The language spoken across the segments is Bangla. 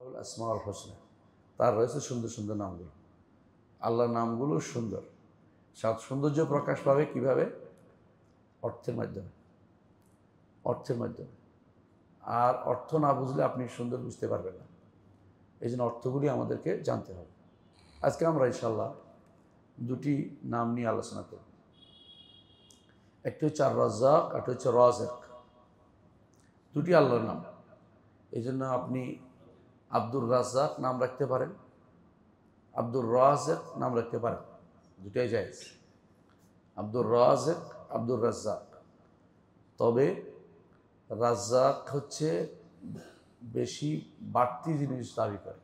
আসমাউল হোসনা, তার রয়েছে সুন্দর সুন্দর নামগুলো। আল্লাহর নামগুলো সুন্দর। সৌন্দর্য প্রকাশ পাবে কিভাবে? অর্থের মাধ্যমে। অর্থের মাধ্যমে। আর অর্থ না বুঝলে আপনি সুন্দর বুঝতে পারবেন না। এই জন্য অর্থগুলি আমাদেরকে জানতে হবে। আজকে আমরা ইনশাল্লাহ দুটি নাম নিয়ে আলোচনা করব। একটি হচ্ছে আর রাজ্জাক, একটা হচ্ছে রাযিক। দুটি আল্লাহর নাম। এই জন্য আপনি আব্দুর রাজ্জাক নাম রাখতে পারেন, আব্দুর রাযিক নাম রাখতে পারেন, দুটাই জায়েজ। আব্দুর রাযিক, আব্দুর রাজ্জাক। তবে রাজ্জাক হচ্ছে বেশি বাড়তি জিনিস দাবি করে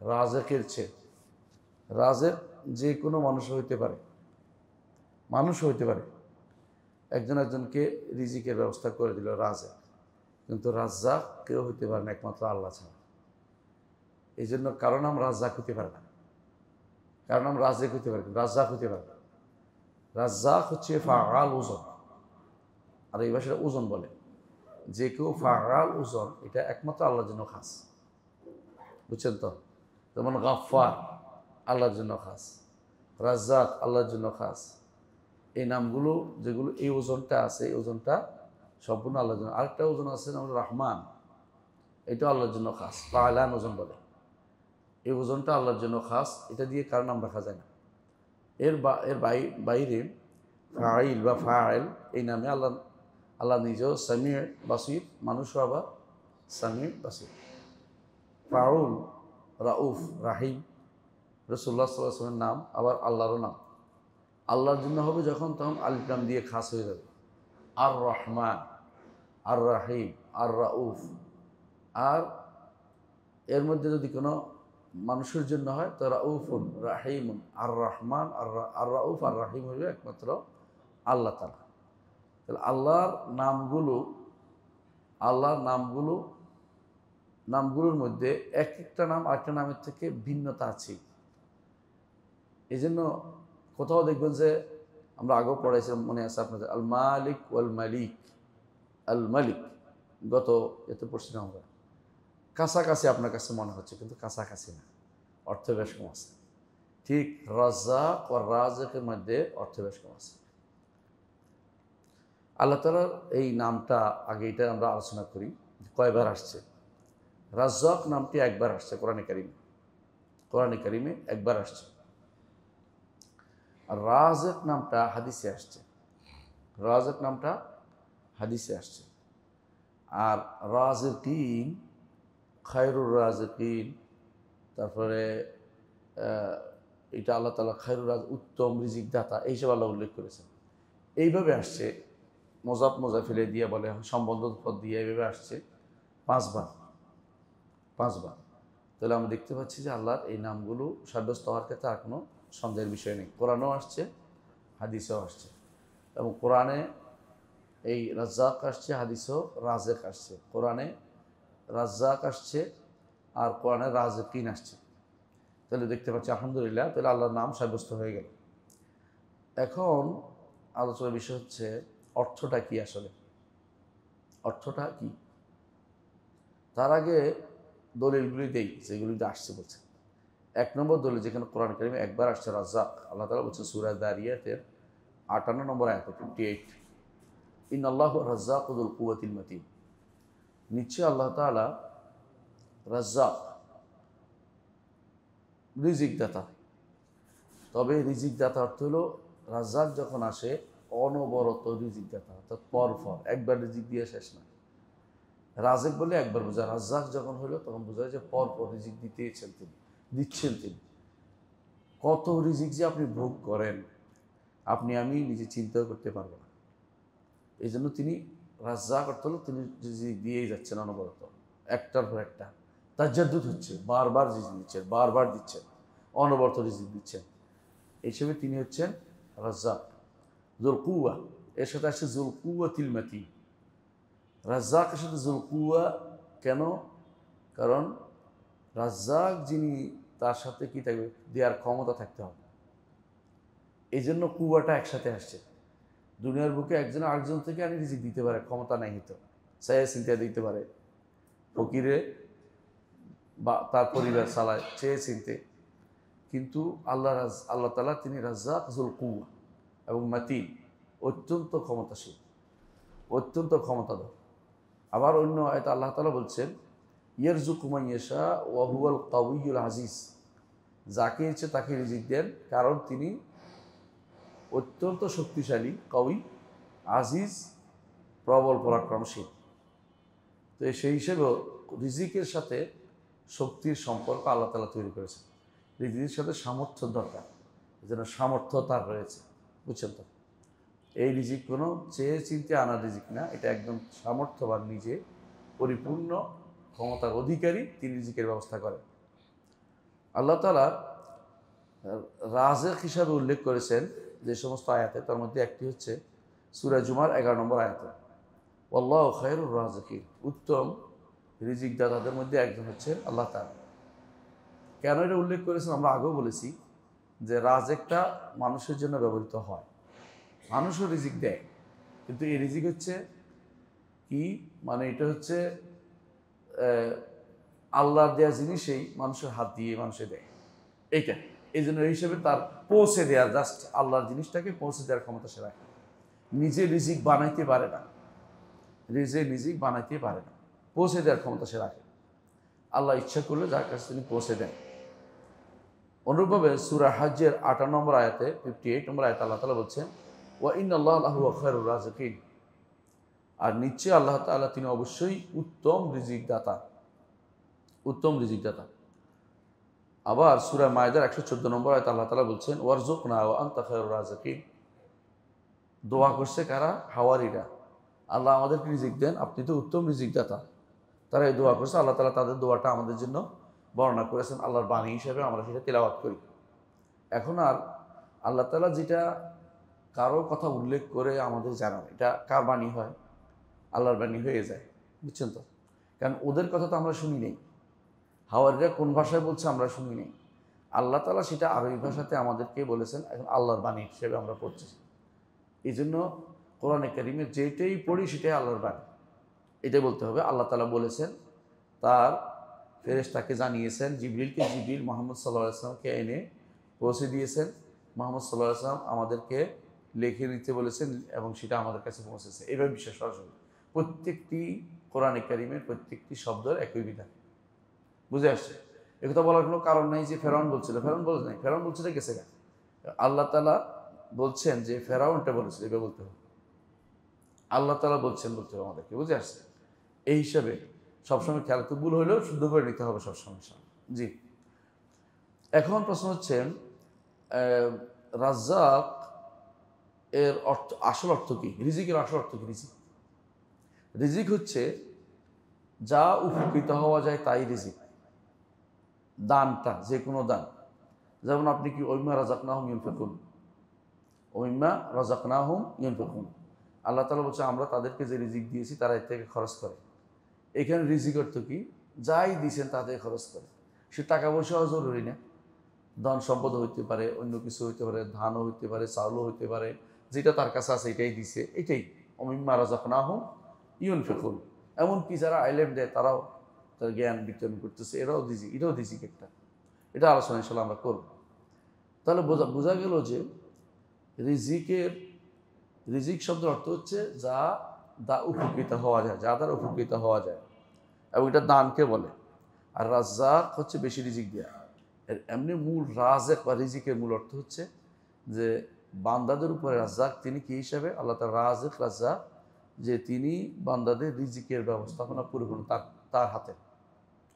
রাযিকের চেয়ে। রাযিক যে কোনো মানুষ হইতে পারে, মানুষ হইতে পারে। একজন একজনকে রিজিকের ব্যবস্থা করে দিল রাযিক, কিন্তু রাজ্জাক কেউ হইতে পারে না একমাত্র আল্লাহ ছাড়া। এই জন্য কারো নাম রাজ্জাক হইতে পারে না, কারো নাম রাযিক হইতে পারে, রাজ্জাক হইতে পারে না। রাজ্জাক হচ্ছে ফাআল ওজন, আর এই ভাষায় ওজন বলে। যে কেউ ফাআল ওজন, এটা একমাত্র আল্লাহর জন্য খাস। বুঝছেন তো? যেমন গাফফার আল্লাহর জন্য খাস, রাজ্জাক আল্লাহর জন্য খাস। এই নামগুলো যেগুলো এই ওজনটা আছে, এই ওজনটা সম্পূর্ণ আল্লাহর জন্য। আরেকটা ওজন আছে নাম রহমান, এটা আল্লাহর জন্য খাস, ফাআলান ওজন বলে। এই ওজনটা আল্লাহর জন্য খাস, এটা দিয়ে কারো নাম রাখা যায় না। এর বাইরে ফাইল বা ফাইল এই নামে আল্লাহ নিজেও সামিউ বাসির, মানুষও আবার সামিউ বাসির। ফাউল, রাউফ, রাহিম রাসূলুল্লাহ সাল্লাল্লাহু আলাইহি ওয়াসাল্লামের নাম, আবার আল্লাহরও নাম। আল্লাহর জন্য হবে যখন, তখন আলিফ লাম দিয়ে খাস হয়ে যাবে। আর রহমান, আর রাহিম, আর রাউফ। আর এর মধ্যে যদি কোনো মানুষের জন্য হয় তো রাউফুন, রাহিমুন, আর রহমান, আর রাউফ আর রাহিম হইবে একমাত্র আল্লাহ তাআলা। তাহলে আল্লাহর নামগুলোর মধ্যে এক একটা নাম আরেকটা নামের থেকে ভিন্নতা আছে। এই জন্য কোথাও দেখবেন যে আমরা আগেও পড়াইছিলাম, মনে আছে আপনাদের, আল মালিক ওয়াল মালিক। আল মালিক গত এতে পড়ছিলাম আমরা। কাছাকাছি আপনার কাছে মনে হচ্ছে, কিন্তু কাছাকাছি না, অর্থ বেশ কম আছে। ঠিক রাজ্জাক ও রাযিকের মধ্যে অর্থ বেশ কম আছে। আল্লাহ তাআলার এই নামটা আগে এটা আমরা আলোচনা করি কয়বার আসছে। রাজ্জাক নামটি একবার আসছে কোরআনে কারিমে একবার আসছে। আর রাযিক নামটা হাদিসে আসছে, রাযিক নামটা হাদিসে আসছে। আর রাযিকিন, খায়রুর রাযিকিন, তারপরে এটা আল্লাহ তাআলা খায়রুর রাযিক, উত্তম রিজিক দাতা, এইসব আল্লাহ উল্লেখ করেছেন। এইভাবে আসছে, মোজাফিলে দিয়ে বলে, সম্বন্ধ পদ দিয়ে এইভাবে আসছে 5 বার। তাহলে আমরা দেখতে পাচ্ছি যে আল্লাহর এই নামগুলো সাব্যস্ত হওয়ার ক্ষেত্রে আর কোনো সন্দেহের বিষয় নেই। কোরআনেও আসছে, হাদিসেও আসছে। এবং কোরআনে এই রাজ্জাক আসছে, হাদিসেও রাযিক আসছে। কোরআনে রাজ্জাক আসছে আর কোরআনে রাযিকিন আসছে। তাহলে দেখতে পাচ্ছি আলহামদুলিল্লাহ, তাহলে আল্লাহর নাম সাব্যস্ত হয়ে গেল। এখন আলোচনার বিষয় হচ্ছে অর্থটা কি আসলে, অর্থটা কি। তার আগে দলিলগুলি দেই যেগুলিতে আসছে। বলছে 1 নম্বর দলিল, যেখানে কোরআন কারিমে একবার আসছে রাজ্জাক, আল্লাহ তাআলা বলছে সূরা যারিয়াতের 58 নম্বর আয়াত 58, ইন্নাল্লাহু রাজ্জাকু যুল কুওয়াতিল মাতিন। নিশ্চয় আল্লাহ তাআলা রাজ্জাক, রিজিক দাতা। তবে রিজিক দাতা অর্থ হলো, রাজ্জাক যখন আসে অনবরত রিজিক দাতা, অর্থাৎ পরপর, একবার রিজিক দিয়ে শেষ না। রাযিক বলে একবার বোঝায়, রাজ্জাক যখন হলো তখন বোঝায় যে পরপর রিজিক দিচ্ছেন তিনি। কত রিজিক যে আপনি ভোগ করেন, আমি নিজে চিন্তাও করতে পারবো না। এই জন্য তিনি রাজ্জাক অর্থ হলো তিনি রিজিক দিয়েই যাচ্ছেন অনবরত, একটার পর একটা। তাজাদ্দুদ হচ্ছে, বারবার রিজিক দিচ্ছেন, বারবার দিচ্ছেন, অনবরত রিজিক দিচ্ছেন। এই হিসেবে তিনি হচ্ছেন রাজ্জাক। যুল কুওয়া, এর সাথে আসছে যুল কুওয়াতিল মাতিন। রাজ্জাকের সাথে যুল কুওয়া কেন? কারণ রাজ্জাক যিনি, তার সাথে কি থাকবে? দেওয়ার ক্ষমতা থাকতে হবে। এই জন্য কুয়াটা একসাথে আসছে। দুনিয়ার বুকে একজন আরেকজন থেকে আমি রিজিক দিতে পারে, ক্ষমতা নাই হতো, চাইয়া চিন্তা দিতে পারে। ফকিরে বা তার পরিবার চালায় চেয়ে চিনতে। কিন্তু আল্লাহ তাআলা তিনি রাজ্জাক যুল কুওয়া এবং মাতিন, অত্যন্ত ক্ষমতাশীল, অত্যন্ত ক্ষমতাধর। আবার অন্য আয়াতে আল্লাহ তাআলা বলছেন ইয়ারযুকু মান ইয়াশা ওয়া হুয়াল কাউইয়ুল আজিজ, যাকে ইচ্ছে তাকে রিজিক দেন, কারণ তিনি অত্যন্ত শক্তিশালী, কাউই, আজিজ, প্রবল পরাক্রমশীল। তো সেই হিসেবে রিজিকের সাথে শক্তির সম্পর্ক আল্লাহ তাআলা তৈরি করেছেন। রিজিকের সাথে সামর্থ্য দরকার, যেন সামর্থ্য তার রয়েছে, বুঝছেন তো? এই রিজিক কোনো চেয়ে চিনতে আনা রিজিক না, এটা একদম সামর্থ্যবান, নিজে পরিপূর্ণ ক্ষমতার অধিকারী, তিনি রিজিকের ব্যবস্থা করেন। আল্লাহ তাআলা রাজেক হিসাবে উল্লেখ করেছেন যে সমস্ত আয়াতে, তার মধ্যে একটি হচ্ছে সূরা জুমার 11 নম্বর আয়াতে, আল্লাহু খায়রুর রাজিকিন, উত্তম রিজিক দাতাদের মধ্যে একজন হচ্ছেন আল্লাহ তাআলা। কেন এটা উল্লেখ করেছেন আমরা আগেও বলেছি যে রাজেকটা মানুষের জন্য ব্যবহৃত হয়, মানুষও রিজিক দেয়, কিন্তু এই রিজিক হচ্ছে কি, মানে এটা হচ্ছে আল্লাহর দেওয়া জিনিসেই মানুষের হাত দিয়ে মানুষে দেয়, এইটা। এই জন্য এই হিসেবে তার পৌঁছে দেওয়ার, জাস্ট আল্লাহর জিনিসটাকে পৌঁছে দেওয়ার ক্ষমতা সে রাখে। নিজে রিজিক বানাইতে পারে না, রিজিক বানাইতে পারে না, পৌঁছে দেওয়ার ক্ষমতা সে রাখে। আল্লাহ ইচ্ছা করলে যার কাছে তিনি পৌঁছে দেন। অনুরূপভাবে সূরা হজ্জের 58 নম্বর আয়াতে, 58 নম্বর আয়াতে আল্লাহ তাআলা বলছেন ওয়া ইন্নাল্লাহা লাহুয়া খায়রুর রাজিকিন, আর নিশ্চয়ই আল্লাহ তাআলা তিনি অবশ্যই উত্তম রিজিক দাতা, উত্তম রিজিক দাতা। আবার সূরা মায়েদার 114 নম্বর আয়াতে আল্লাহ তাআলা বলছেন ওয়ারযুকনা ওয়া আনতা খায়রুর রাজিকিন, দোয়া করছে কারা? হাওয়ারিরা, আল্লাহ আমাদেরকে রিজিক দেন, আপনি তো উত্তম রিজিক দাতা। তারা এই দোয়া করছে, আল্লাহ তাআলা তাদের দোয়াটা আমাদের জন্য বর্ণনা করেছেন আল্লাহর বাণী হিসেবে, আমরা সেটা তেলাওয়াত করি। এখন আর আল্লাহ তাআলা যেটা কারো কথা উল্লেখ করে আমাদের জানান, এটা কার বাণী হয়? আল্লাহর বাণী হয়ে যায়, বুঝছেন তো? কারণ ওদের কথা তো আমরা শুনি নেই, হাওয়ারিরা কোন ভাষায় বলছে আমরা শুনি নেই, আল্লাহ তাআলা সেটা আরবি ভাষাতে আমাদেরকে বলেছেন, এখন আল্লাহর বাণী হিসেবে আমরা পড়ছি। এই জন্য কোরআনে কারিমে যেটাই পড়ি সেটাই আল্লাহর বাণী, এটাই বলতে হবে। আল্লাহ তাআলা বলেছেন, তার ফেরেশতাকে জানিয়েছেন, জিবরিল মুহাম্মদ সাল্লাল্লাহু আলাইহি ওয়াসাল্লামকে এনে পৌঁছে দিয়েছেন, মুহাম্মদ সাল্লাল্লাহু আলাইহি ওয়াসাল্লাম আমাদেরকে লিখে নিতে বলেছেন এবং সেটা আমাদের কাছে পৌঁছেছে। এইভাবে বিশ্বাস সরাসরি প্রত্যেকটি কোরআনে কারিমের প্রত্যেকটি শব্দের একই বিধান, বুঝে আসছে? একথা বলার কোনো কারণ নেই যে ফেরাউন বলছিল, ফেরাউন বলে নাই, ফেরাউন বলছিল গেছে গা, আল্লাহ তাআলা বলছেন যে ফেরাউনটা বলেছিল, এভাবে বলতে হবে, আল্লাহ তাআলা বলছেন বলতে হবে আমাদেরকে, বুঝে আসছে? এই হিসাবে সবসময় খেয়াল, ভুল হলেও শুদ্ধ করে নিতে হবে সবসময়। জি, এখন প্রশ্ন হচ্ছে রাজ্জাক এর অর্থ, আসল অর্থ কি? রিজিকের আসল অর্থ কি? রিজিক হচ্ছে যা উপকৃত হওয়া যায় তাই রিজিক। দানটা যে কোনো দান, যেমন আপনি কি ওইমা রাযাকনাহুম ইউনফিকুন, ওইমা রাযাকনাহুম ইউনফিকুন, আল্লাহ তাআলা বলছে আমরা তাদেরকে যে রিজিক দিয়েছি তারা এর থেকে খরচ করে। এখানে রিজিক অর্থ কি? যাই দিয়েছেন তাদের খরচ করে। সে টাকা পয়সাও জরুরি না, ধন সম্পদ হইতে পারে, অন্য কিছু হইতে পারে, ধানও হইতে পারে, চাউলও হইতে পারে, যেটা তার কাছে আছে এটাই দিছে, এটাই ওমিম্মা রাযাকনাহুম ইউনফিকুন। এমনকি যারা আইলেম দেয় তারাও তার জ্ঞান বিতরণ করতেছে, এটাও রিজিক একটা। এটা আলোচনা ইনশাআল্লাহ আমরা করব। তাহলে বোঝা গেল যে রিজিক শব্দের অর্থ হচ্ছে যা উপকৃত হওয়া যায়, যা দ্বারা উপকৃত হওয়া যায়, এবং এটা দানকে বলে। আর রাজ্জাক হচ্ছে বেশি রিজিক দেয়া। এমনি মূল রাজেক বা রিজিকের মূল অর্থ হচ্ছে যে বান্দাদের উপরে রাজ্জাক তিনি কি হিসাবে? আল্লাহ তাআলা রাজেক, রাজ্জাক, যে তিনি বান্দাদের রিজিকের ব্যবস্থাপনা পরিপূর্ণ তার হাতে,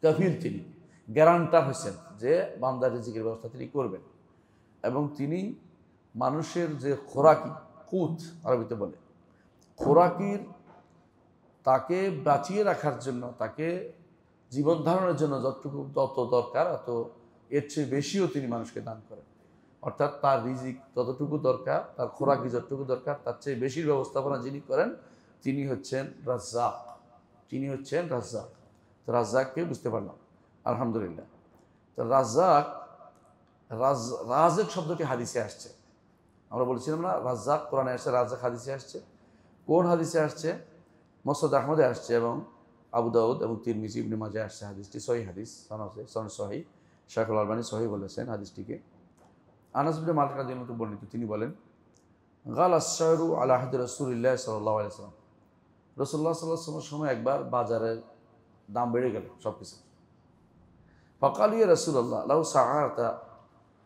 কাফিল, তিনি গ্যারান্টার হয়েছেন যে বান্দার রিজিকের ব্যবস্থা তিনি করবেন। এবং তিনি মানুষের যে খোরাকি, কুত আরবিতে বলে, খোরাকির তাকে বাঁচিয়ে রাখার জন্য, তাকে জীবন ধারণের জন্য যত দরকার এর চেয়ে বেশিও তিনি মানুষকে দান করেন। অর্থাৎ তার রিজিক যতটুকু দরকার, তার খোরাকি যতটুকু দরকার, তার চেয়ে বেশির ব্যবস্থাপনা যিনি করেন তিনি হচ্ছেন রাজ্জাক, তিনি হচ্ছেন রাজ্জাক। তো রাজ্জাককে বুঝতে পারলাম, আলহামদুলিল্লাহ। তো রাজেক শব্দটি হাদিসে আসছে, আমরা বলছিলাম না, রাজ্জাক কোরআনে আসছে, রাজ্জাক হাদিসে আসছে। কোন হাদিসে আসছে? মুসনাদ আহমদে আসছে এবং আবু দাউদ এবং তিরমিজি, ইবনে মাজাহ আসছে হাদিসটি, সহিহ হাদিস, সনদ সহিহ, শায়খুল আলবানী সহিহ বলেছেন হাদিসটিকে। আনাস ইবনে মালিক রাদিয়াল্লাহু আনহু বর্ণিত, তিনি বলেন, গালা আশ-শা'রু আলা আহদি রাসূলিল্লাহ সাল্লাল্লাহু আলাইহি ওয়াসাল্লাম, রাসূলুল্লাহ সাল্লাল্লাহু আলাইহি ওয়াসাল্লামের সময় একবার বাজারের দাম বেড়ে গেল সব কিছু। ফাকালু ইয়া রাসূলুল্লাহ লাউ সাআতা,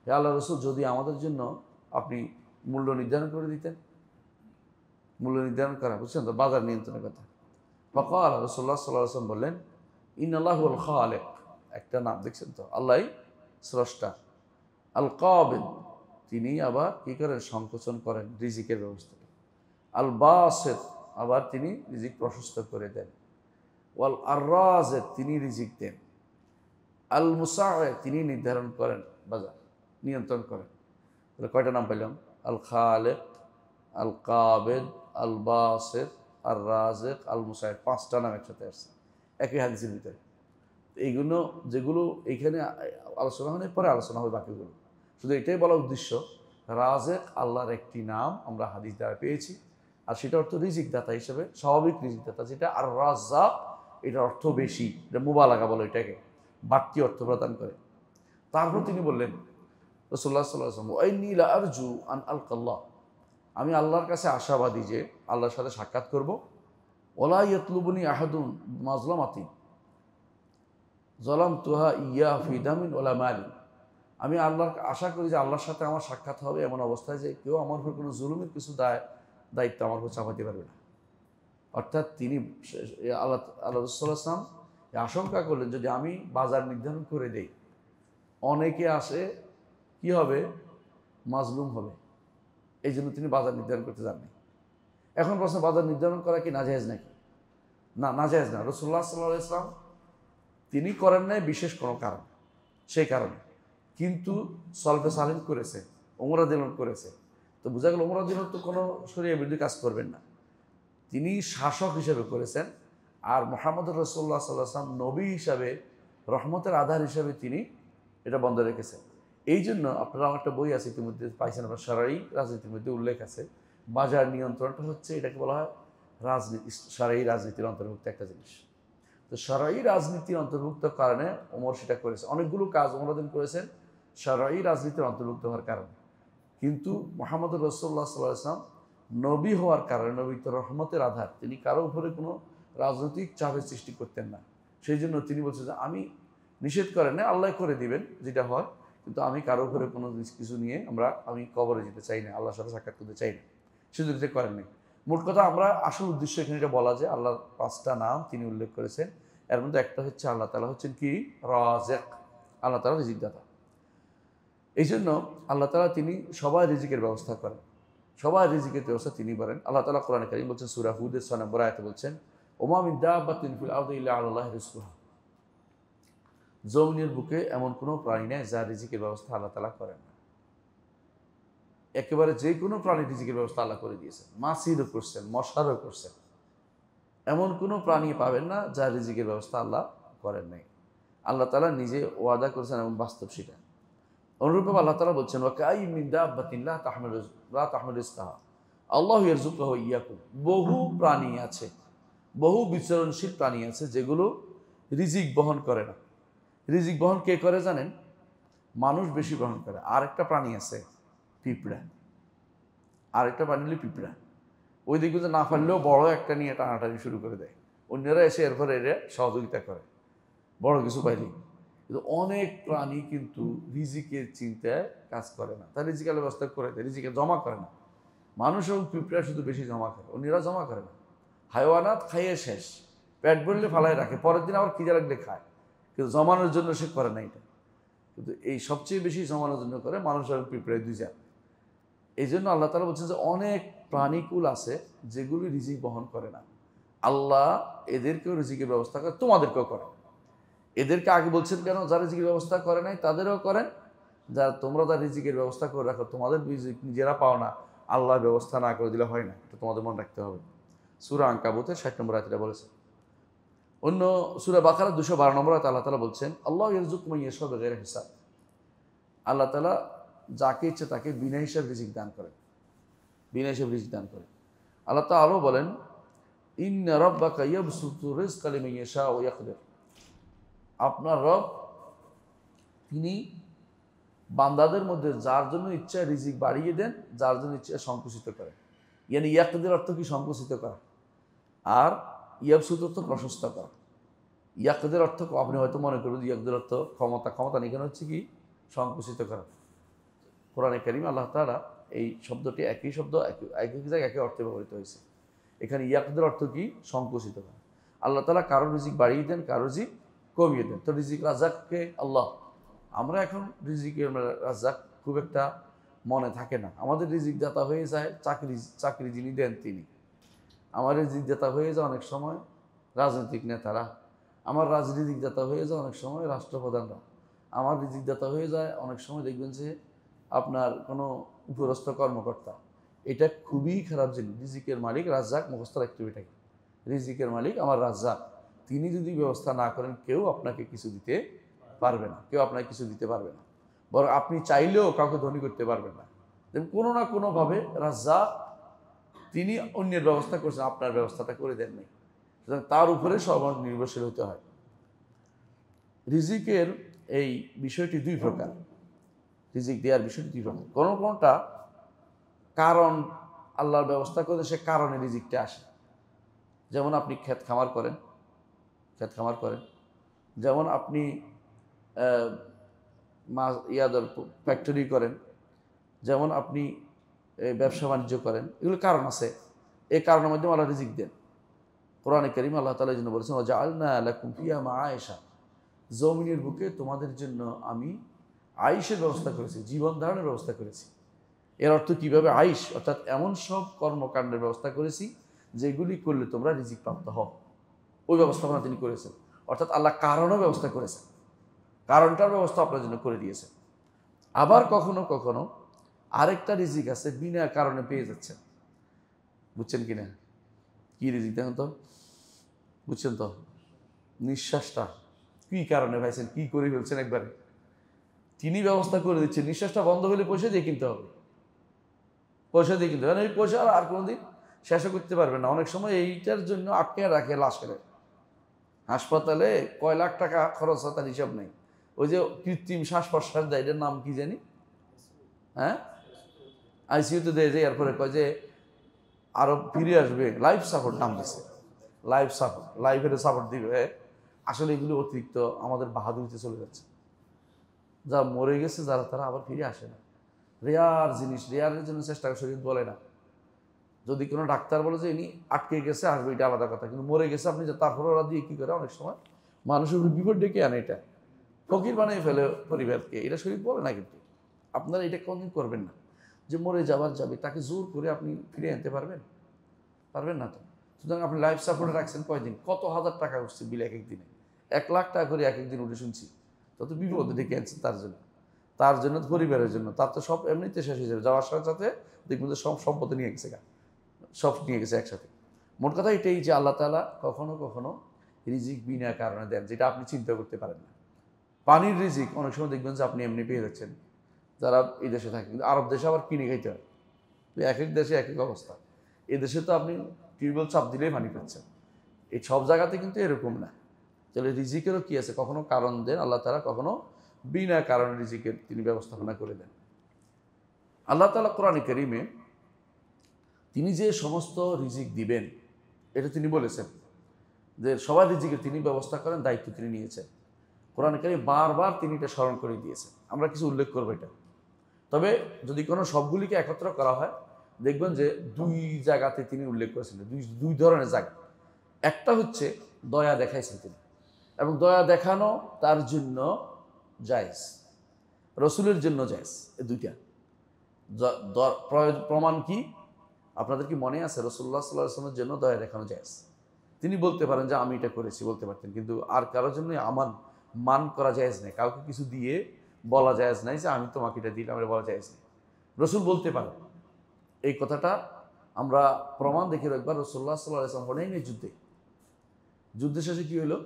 হে আল্লাহর রাসূল, যদি আমাদের জন্য আপনি মূল্য নির্ধারণ করে দিতেন। মূল্য নির্ধারণ করা, বুঝছেন তো, বাজার নিয়ন্ত্রণের কথা। ফাকাল রাসূলুল্লাহ সাল্লাল্লাহু আলাইহি ওয়াসাল্লাম বললেন, ইন্নাল্লাহু আল খালিক, একটা নাম দেখছেন তো, আল্লাহই স্রষ্টা, আল কাবিদ, তিনি আবার কি করেন, সংকোচন করেন রিজিকের ব্যবস্থাটা, আল বাসিত, আবার তিনি রিজিক প্রশস্ত করে দেন, ওয়াল আররাজিক, তিনি রিজিক দেন, আল মুসাঈ, তিনি নির্ধারণ করেন, বাজার নিয়ন্ত্রণ করেন। তাহলে কয়টা নাম পেলাম? আল খালিক, আল কাবিদ, আল বাসিত, আর রাজিক, আল মুসাঈ, 5টা নাম একসাথে আসছে একই হাদিসের ভিতরে। এইগুলো যেগুলো এইখানে আলোচনা হয়, পরে আলোচনা হবে বাকিগুলো। শুধু এটাই বলার উদ্দেশ্য, রাজিক আল্লাহর একটি নাম আমরা হাদিস দ্বারা পেয়েছি, আর সেটা অর্থ রিজিক দাতা হিসেবে, স্বাভাবিক রিজিক দাতা যেটা। আর রাজ্জাক, এটার অর্থ বেশি, এটা মুবালাগা বলে, এটাকে বাড়তি অর্থ প্রদান করে। তারপর তিনি বললেন, রাসূলুল্লাহ সাল্লাল্লাহু আলাইহি ওয়াসাল্লাম, ওয়াইন্নী লা আরজু আন আলকাল্লাহ, আমি আল্লাহর কাছে আশাবাদী যে আল্লাহর সাথে সাক্ষাৎ করব। ওয়ালা ইয়াতলুবুনি আহাদুন মাজলামাতিন যালামতুহা ইয়া ফি দামিন ওয়ালা মালি, আমি আল্লাহর আশা করি যে আল্লাহর সাথে আমার সাক্ষাৎ হবে এমন অবস্থায় যে কেউ আমার উপর কোনো জুলুমের কিছু দায়িত্ব আমার উপর চাপাতে পারবে না। অর্থাৎ তিনি আল্লাহ রাসূলুল্লাহ সাল্লাল্লাহু আলাইহি ওয়াসাল্লাম আশঙ্কা করলেন, যদি আমি বাজার নির্ধারণ করে দেই, অনেকে আসে কি হবে, মাজলুম হবে, এই জন্য তিনি বাজার নির্ধারণ করতে যাননি। এখন প্রশ্ন, বাজার নির্ধারণ করা কি নাজায়েজ নাকি? না, নাজায়েজ না। রাসূলুল্লাহ সাল্লাল্লাহু আলাইহি ওয়াসাল্লাম তিনি করেন নাই বিশেষ কোনো কারণ, সেই কারণে, কিন্তু সলফে সালিম করেছে, ওমর রাদিয়াল্লাহু আনহু করেছে। তো বোঝা গেল ওমর রাদিয়াল্লাহু আনহু তো কোনো শরীয়ত বিরোধী কাজ করবেন না, তিনি শাসক হিসেবে করেছেন। আর মুহাম্মদুর রাসূলুল্লাহ সাল্লাল্লাহু আলাইহি ওয়াসাল্লাম নবী হিসাবে, রহমতের আধার হিসাবে তিনি এটা বন্ধ রেখেছেন। এই জন্য আপনারা আমার একটা বই আছে, ইতিমধ্যে পাইছেন, আপনার শারঈ রাজনীতির মধ্যে উল্লেখ আছে, বাজার নিয়ন্ত্রণটা হচ্ছে, এটাকে বলা হয় রাজনীতি, শারঈ রাজনীতির অন্তর্ভুক্ত একটা জিনিস। তো শারঈ রাজনীতির অন্তর্ভুক্ত কারণে ওমর সেটা করেছে। অনেকগুলো কাজ ওমর রাদিয়াল্লাহু করেছেন শারঈ রাজনীতির অন্তর্ভুক্ত হওয়ার কারণে, কিন্তু মুহাম্মদুর রাসূলুল্লাহ সাল্লাল্লাহু আলাইহি ওয়াসাল্লাম নবী হওয়ার কারণে, নবী তো রহমতের আধার, তিনি কারো উপরে কোনো রাজনৈতিক চাপের সৃষ্টি করতেন না। সেই জন্য তিনি বলছেন যে আমি নিষেধ করেন না, আল্লাহ করে দিবেন যেটা হয়, কিন্তু আমি কারো উপরে কোনো কিছু নিয়ে আমি কবরে যেতে চাই না, আল্লাহর সাথে সাক্ষাৎ করতে চাই না, সেজন্য এটা করেন নাই। মোট কথা, আমরা আসল উদ্দেশ্য এখানে এটা বলা যে আল্লাহর 5টা নাম তিনি উল্লেখ করেছেন, এর মধ্যে একটা হচ্ছে আল্লাহ তাআলা হচ্ছেন কি, রাজিক, আল্লাহ তাআলা রিজিক দাতা। এই জন্য আল্লাহ তাআলা তিনি সবার রিজিকের ব্যবস্থা করেন, সবার রিজিকের ব্যবস্থা তিনি করেন। আল্লাহ তাআলা কোরআনে কারীম বলছেন, সূরা হুদের 6 নম্বর আয়াতে বলছেন, ওমা মিন দাব্বাতিন ফিল আরদি ইল্লা আলাল্লাহি রিজকুহা, জমিনের বুকে এমন কোনো প্রাণী নেই যার রিজিকের ব্যবস্থা আল্লাহ তাআলা করেন না। একেবারে যে কোনো প্রাণীর রিজিকের ব্যবস্থা আল্লাহ করে দিয়েছেন, মাছিরও করছেন, মশারও করছেন, এমন কোনো প্রাণী পাবেন না যার রিজিকের ব্যবস্থা আল্লাহ করেন নাই। আল্লাহ তাআলা নিজে ওয়াদা করেছেন এবং বাস্তব সেটা। অনুরূপভাবে আল্লাহ তাআলা বলছেন, ওয়া কাই মিন দাব্বাতিন লা তাহমিলু রিজকাহা আল্লাহু ইয়ারযুকুহা ওয়া ইয়্যাকুম, বহু প্রাণী আছে, বহু বিচরণশীল প্রাণী আছে যেগুলো রিজিক বহন করে না। রিজিক বহন কে করে জানেন? মানুষ বেশি বহন করে। আরেকটা প্রাণী আছে, পিঁপড়া। আরেকটা প্রাণী হলো পিঁপড়া। ওই দিকে না পারলেও বড় একটা নিয়ে টানাটানি শুরু করে দেয়, অন্যরা এসে এরপরে এরা সহযোগিতা করে বড় কিছু পাইলে। কিন্তু অনেক প্রাণী কিন্তু রিজিকের চিন্তায় কাজ করে না, তার রিজিকের ব্যবস্থা করে দেয়, রিজিকে জমা করে না। মানুষ এবং পিঁপড়া শুধু বেশি জমা করে, অন্যরা জমা করে না। হাইওয়ানাত খাইয়ে শেষ, পেট ভরলে ফালায় রাখে, পরের দিন আবার খিদে লাগলে খায়, কিন্তু জমানোর জন্য সে করে না এটা। কিন্তু এই সবচেয়ে বেশি জমানোর জন্য করে মানুষ এবং পিঁপড়ায় দুই জাত। এই জন্য আল্লাহ তাআলা বলছেন যে অনেক প্রাণীকুল আছে যেগুলি রিজিক বহন করে না, আল্লাহ এদেরকেও রিজিকের ব্যবস্থা করে, তোমাদেরকেও করে। এদেরকে আগে বলছেন কেন? যারা রিজিকের ব্যবস্থা করে নাই তাদেরও করেন, যারা তোমরা তার রিজিকের ব্যবস্থা করে রাখো, তোমাদের রিজিক নিজেরা পাও না, আল্লাহ ব্যবস্থা না করে দিলে হয় না, এটা তোমাদের মনে রাখতে হবে। সূরা আনকাবুতের 60 নম্বর আয়াতে বলেছে। অন্য সূরা বাকারা 212 নম্বর আয়াতে আল্লাহ তাআলা বলছেন, আল্লাহু ইয়ারযুকু মান ইয়াশা বিগাইরি হিসাব, আল্লাহ তাআলা যাকে ইচ্ছে তাকে বিনা হিসাব রিজিক দান করেন, বিনা হিসাব রিজিক দান করেন। আল্লাহ তাআলা আরও বলেন, ইন্না রাব্বাকা ইয়াবসুতু রিজকা লিমান ইয়াশাউ ওয়া ইয়াকদির। আপনার রব তিনি বান্দাদের মধ্যে যার জন্য ইচ্ছা রিজিক বাড়িয়ে দেন, যার জন্য ইচ্ছা সংকুচিত করেন। ইয়ানি ইয়াকদির অর্থ কি? সংকুচিত করা। আর ইয়াবসুত অর্থ প্রশস্ত করা। ইয়াকদির অর্থ আপনি হয়তো মনে করবেন ইয়াকদির অর্থ ক্ষমতা নেই, এখানে হচ্ছে কি? সংকুচিত করা। কোরআনে কারীমে আল্লাহ তাআলা এই শব্দটি একই শব্দ একই জায়গায় একই অর্থে ব্যবহৃত হয়েছে। এখানে ইয়াকদের অর্থ কি? সংকুচিত করা। আল্লাহ তাআলা কারো রিজিক বাড়িয়ে দেন, কারো রিজিক কমিয়ে দেন। তো রিজিক রাজ্জাককে আল্লাহ। আমরা এখন রিজিকের রাজ্জাক খুব একটা মনে থাকে না। আমাদের রিজিক দাতা হয়ে যায় চাকরি যিনি দেন তিনি। আমার রিজিক দাতা হয়ে যায় অনেক সময় রাজনৈতিক নেতারা। আমার রিজিক দাতা হয়ে যায় অনেক সময় রাষ্ট্রপ্রধানরা। আমার রিজিক দাতা হয়ে যায় অনেক সময় দেখবেন যে আপনার কোনো উপরস্থ কর্মকর্তা। এটা খুবই খারাপ জিনিস। রিজিকের মালিক রাজ্জাক মুখস্থ রাখতে হবে এটাকে। রিজিকের মালিক আমার রাজ্জাক। তিনি যদি ব্যবস্থা না করেন কেউ আপনাকে কিছু দিতে পারবে না, কেউ আপনাকে কিছু দিতে পারবে না। বরং আপনি চাইলেও কাউকে ধনী করতে পারবেন না। কোনো না কোনোভাবে রাজ্জাক তিনি অন্যের ব্যবস্থা করছেন, আপনার ব্যবস্থাটা করে দেননি। সুতরাং তার উপরে সর্বাধিক নির্ভরশীল হতে হয়। রিজিকের এই বিষয়টি দুই প্রকার। রিজিক দেওয়ার বিষয়টি দুই প্রকার। কোনোটা কারণ আল্লাহর ব্যবস্থা করে সে কারণে রিজিকটা আসে। যেমন আপনি ক্ষেত খামার করেন, যেমন আপনি ফ্যাক্টরি করেন, যেমন আপনি ব্যবসা বাণিজ্য করেন, এগুলো কারণ আছে। এই কারণের মাধ্যমে আল্লাহ রিজিক দেন। কোরআনে কারীমে আল্লাহ তাআলা এই জন্য বলেছেন ওয়াজআলনা লাকুম ফিহা মাআইশা, জমিনের বুকে তোমাদের জন্য আমি আয়েশের ব্যবস্থা করেছি, জীবন ধারণের ব্যবস্থা করেছি। এর অর্থ কীভাবে? আয়েশ অর্থাৎ এমন সব কর্মকাণ্ডের ব্যবস্থা করেছি যেগুলি করলে তোমরা রিজিক প্রাপ্ত হও। ওই ব্যবস্থাপনা তিনি করেছেন। অর্থাৎ আল্লাহ কারণও ব্যবস্থা করেছেন, কারণটার ব্যবস্থা আপনার জন্য করে দিয়েছেন। আবার কখনো কখনো আরেকটা রিজিক আছে বিনা কারণে পেয়ে যাচ্ছেন। বুঝছেন কিনা? কি রিজিক দেখেন তো, বুঝছেন তো? নিঃশ্বাসটা কি কারণে পাইছেন, কি করে ফেলছেন একবারে। তিনি ব্যবস্থা করে দিচ্ছেন। নিঃশ্বাসটা বন্ধ হলে পয়সা দিয়ে কিনতে হবে, পয়সা দিয়ে কিনতে হবে। এই পয়সা আর কোনোদিন শেষও করতে পারবেন না। অনেক সময় এইটার জন্য আটকে রাখে লাশের। হাসপাতালে কয় লাখ টাকা খরচ হয় তার হিসাব নেই। ওই যে কৃত্রিম শ্বাস প্রশ্বাস দেয়, এটার নাম কি জানি, হ্যাঁ, আইসিইউতে দেয়। যে এরপরে কয় যে আরো ফিরে আসবে, লাইফ সাপোর্ট নাম দিচ্ছে, লাইফ সাপোর্ট, লাইফের সাপোর্ট দিবে। আসলে এগুলি অতিরিক্ত আমাদের বাহাদুরিতে চলে যাচ্ছে। যা মরে গেছে যারা, তারা আবার ফিরে আসে না। রেয়ার জিনিস, রেয়ারের জন্য চেষ্টা শরীর বলে না। যদি কোনো ডাক্তার বলে যে ইনি আটকে গেছে আসবে, এটা আলাদা কথা। কিন্তু মরে গেছে আপনি যে তারপরে ওরা দিয়ে কী করে, অনেক সময় মানুষের বিপদ ডেকে আনে। এটা ফকির বানিয়ে ফেলে পরিবারকে, এটা শরীর বলে না। কিন্তু আপনারা এটা কোনদিন করবেন না যে মরে যাবার যাবে তাকে জোর করে আপনি ফিরে আনতে পারবেন না তো। সুতরাং আপনি লাইফ সাপোর্টে রাখছেন কয়দিন, কত হাজার টাকা উঠছে বিল এক একদিনে, 1 লাখ টাকা করে এক একদিন উঠে শুনছি। তত বিপদে ডেকে আনছেন তার জন্য পরিবারের জন্য। তার তো সব এমনিতে শেষ হয়ে যাবে, যাওয়ার সাথে সাথে দেখবেন যে সব সম্পত্তি নিয়ে গেছে, সব নিয়ে গেছে একসাথে। মোট কথা এটাই যে আল্লাহ তাআলা কখনো কখনো রিজিক বিনা কারণে দেন, যেটা আপনি চিন্তা করতে পারেন না। পানির রিজিক অনেক সময় দেখবেন যে আপনি এমনি পেয়ে যাচ্ছেন, যারা এই দেশে থাকে। কিন্তু আরব দেশে আবার কিনে খাইতে হয়। এক এক দেশে এক এক অবস্থা। এই দেশে তো আপনি টিউবওয়েল চাপ দিলেই পানি পাচ্ছেন। এই সব জায়গাতে কিন্তু এরকম না। তাহলে রিজিকেরও কি আছে, কখনো কারণ দেন আল্লাহ তাআলা, কখনো বিনা কারণে রিজিকের তিনি ব্যবস্থাপনা করে দেন। আল্লাহ তাআলা কোরআনে কারীমে তিনি যে সমস্ত রিজিক দিবেন এটা তিনি বলেছেন, যে সবার রিজিকের তিনি ব্যবস্থা করেন, দায়িত্ব তিনি নিয়েছেন। কোরআনে কারীমে বারবার তিনি এটা স্মরণ করে দিয়েছেন। আমরা কিছু উল্লেখ করবো এটা। তবে যদি কোনো সবগুলিকে একত্র করা হয় দেখবেন যে 2 জায়গাতে তিনি উল্লেখ করেছেন, দুই ধরনের জায়গা। একটা হচ্ছে দয়া দেখাইছেন তিনি, এবং দয়া দেখানো তার জন্য জায়েজ, রসুলের জন্য জায়েজ। এই দুইটা প্রমাণ কি আপনাদের কি মনে আছে? রাসূলুল্লাহ সাল্লাল্লাহু আলাইহি ওয়াসাল্লামের জন্য দয়া দেখানো জায়েজ। তিনি বলতে পারেন যে আমি এটা করেছি, বলতে পারতেন। কিন্তু আর কারোর জন্য মান করা জায়েজ নেই। কাউকে কিছু দিয়ে বলা জায়েজ নাই যে আমি তোমাকে এটা দিলাম, এটা বলা জায়েজ নেই। রসুল বলতে পারেন। এই কথাটা আমরা প্রমাণ দেখি একবার রাসূলুল্লাহ সাল্লাল্লাহু আলাইহি ওয়াসাল্লাম হুনাইনের যুদ্ধের শেষে কি হলো?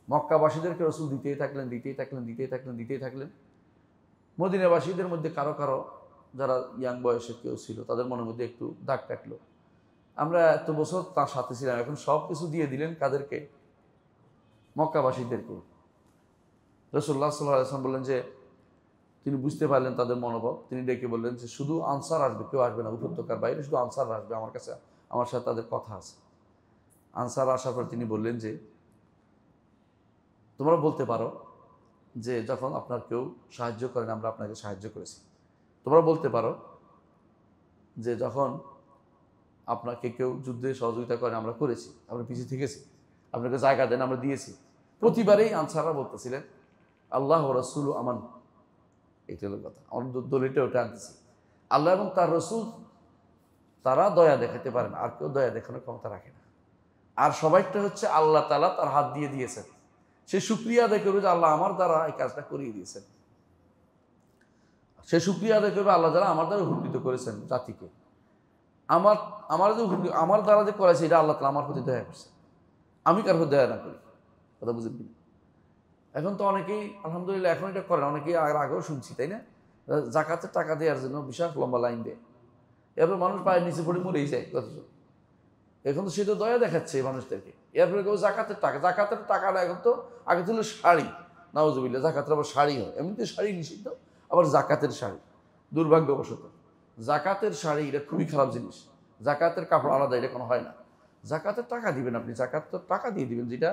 মক্কাবাসীদেরকে রসুল দিতেই থাকলেন। মদিনাবাসীদের মধ্যে কারো যারা ইয়াং বয়সের কেউ ছিল তাদের মনের মধ্যে একটু দাগ কাটলো আমরা এত বছর তার সাথে ছিলাম, এখন সব কিছু দিয়ে দিলেন কাদেরকে? মক্কাবাসীদেরকে। রাসূলুল্লাহ সাল্লাল্লাহু আলাইহি ওয়াসাল্লাম বললেন যে তিনি বুঝতে পারলেন তাদের মনোভাব, তিনি ডেকে বললেন যে শুধু আনসার আসবে, কেউ আসবে না, উপত্যকার বাইরে শুধু আনসার আসবে আমার কাছে, আমার সাথে তাদের কথা আছে। আনসার আসার পর তিনি বললেন যে তোমরা বলতে পারো যে যখন আপনার কেউ সাহায্য করেন আমরা আপনাকে সাহায্য করেছি। তোমরা বলতে পারো যে যখন আপনাকে কেউ যুদ্ধে সহযোগিতা করেন আমরা করেছি, আমরা পিছিয়ে থেকেছি, আপনাকে জায়গা দেন আমরা দিয়েছি। প্রতিবারেই আনসাররা বলতেছিলেন আল্লাহ ও রাসূল আমান। এটা হলো কথা, আমার দলিলটা ওটা আনতেছি। আল্লাহ এবং তার রসুল তারা দয়া দেখাতে পারেন, আর কেউ দয়া দেখানোর ক্ষমতা রাখে না। আর সবাইটা হচ্ছে আল্লাহ তাআলা তার হাত দিয়ে দিয়েছেন, সে শুকরিয়া আদায় করবে যে আল্লাহ আমার দ্বারা এই কাজটা করিয়ে দিয়েছেন। সে শুকরিয়া আদায় করবে আল্লাহ দ্বারা আমার দ্বারা উপকৃত করেছেন জাতিকে। আমার দ্বারা যে করেছে এটা আল্লাহ তাআলা আমার প্রতি দয়া করছে, আমি কার প্রতি দয়া না করি। কথা বুঝেন কি? এখন তো অনেকেই আলহামদুলিল্লাহ এখন এটা করেন, অনেকেই আগেও শুনছি, তাই না? জাকাতের টাকা দেওয়ার জন্য বিশাল লম্বা লাইন দেয়, এরপর মানুষ পায়ের নিচে পড়ে মরেই যায়। কতজন এখন তো সে তো দয়া দেখাচ্ছে মানুষদেরকে। এরপরে কেউ জাকাতের টাকাটা এখন তো আগে ছিল শাড়ি, নাউজুবিল্লাহ, জাকাতের আবার শাড়ি হয়, এমনিতে শাড়ি নিষিদ্ধ, আবার জাকাতের শাড়ি। দুর্ভাগ্যবশত জাকাতের শাড়ি এটা খুবই খারাপ জিনিস। জাকাতের কাপড় আলাদা, এটা কোনো হয় না। জাকাতের টাকা দিবেন আপনি, জাকাত তো টাকা দিয়ে দিবেন, যেটা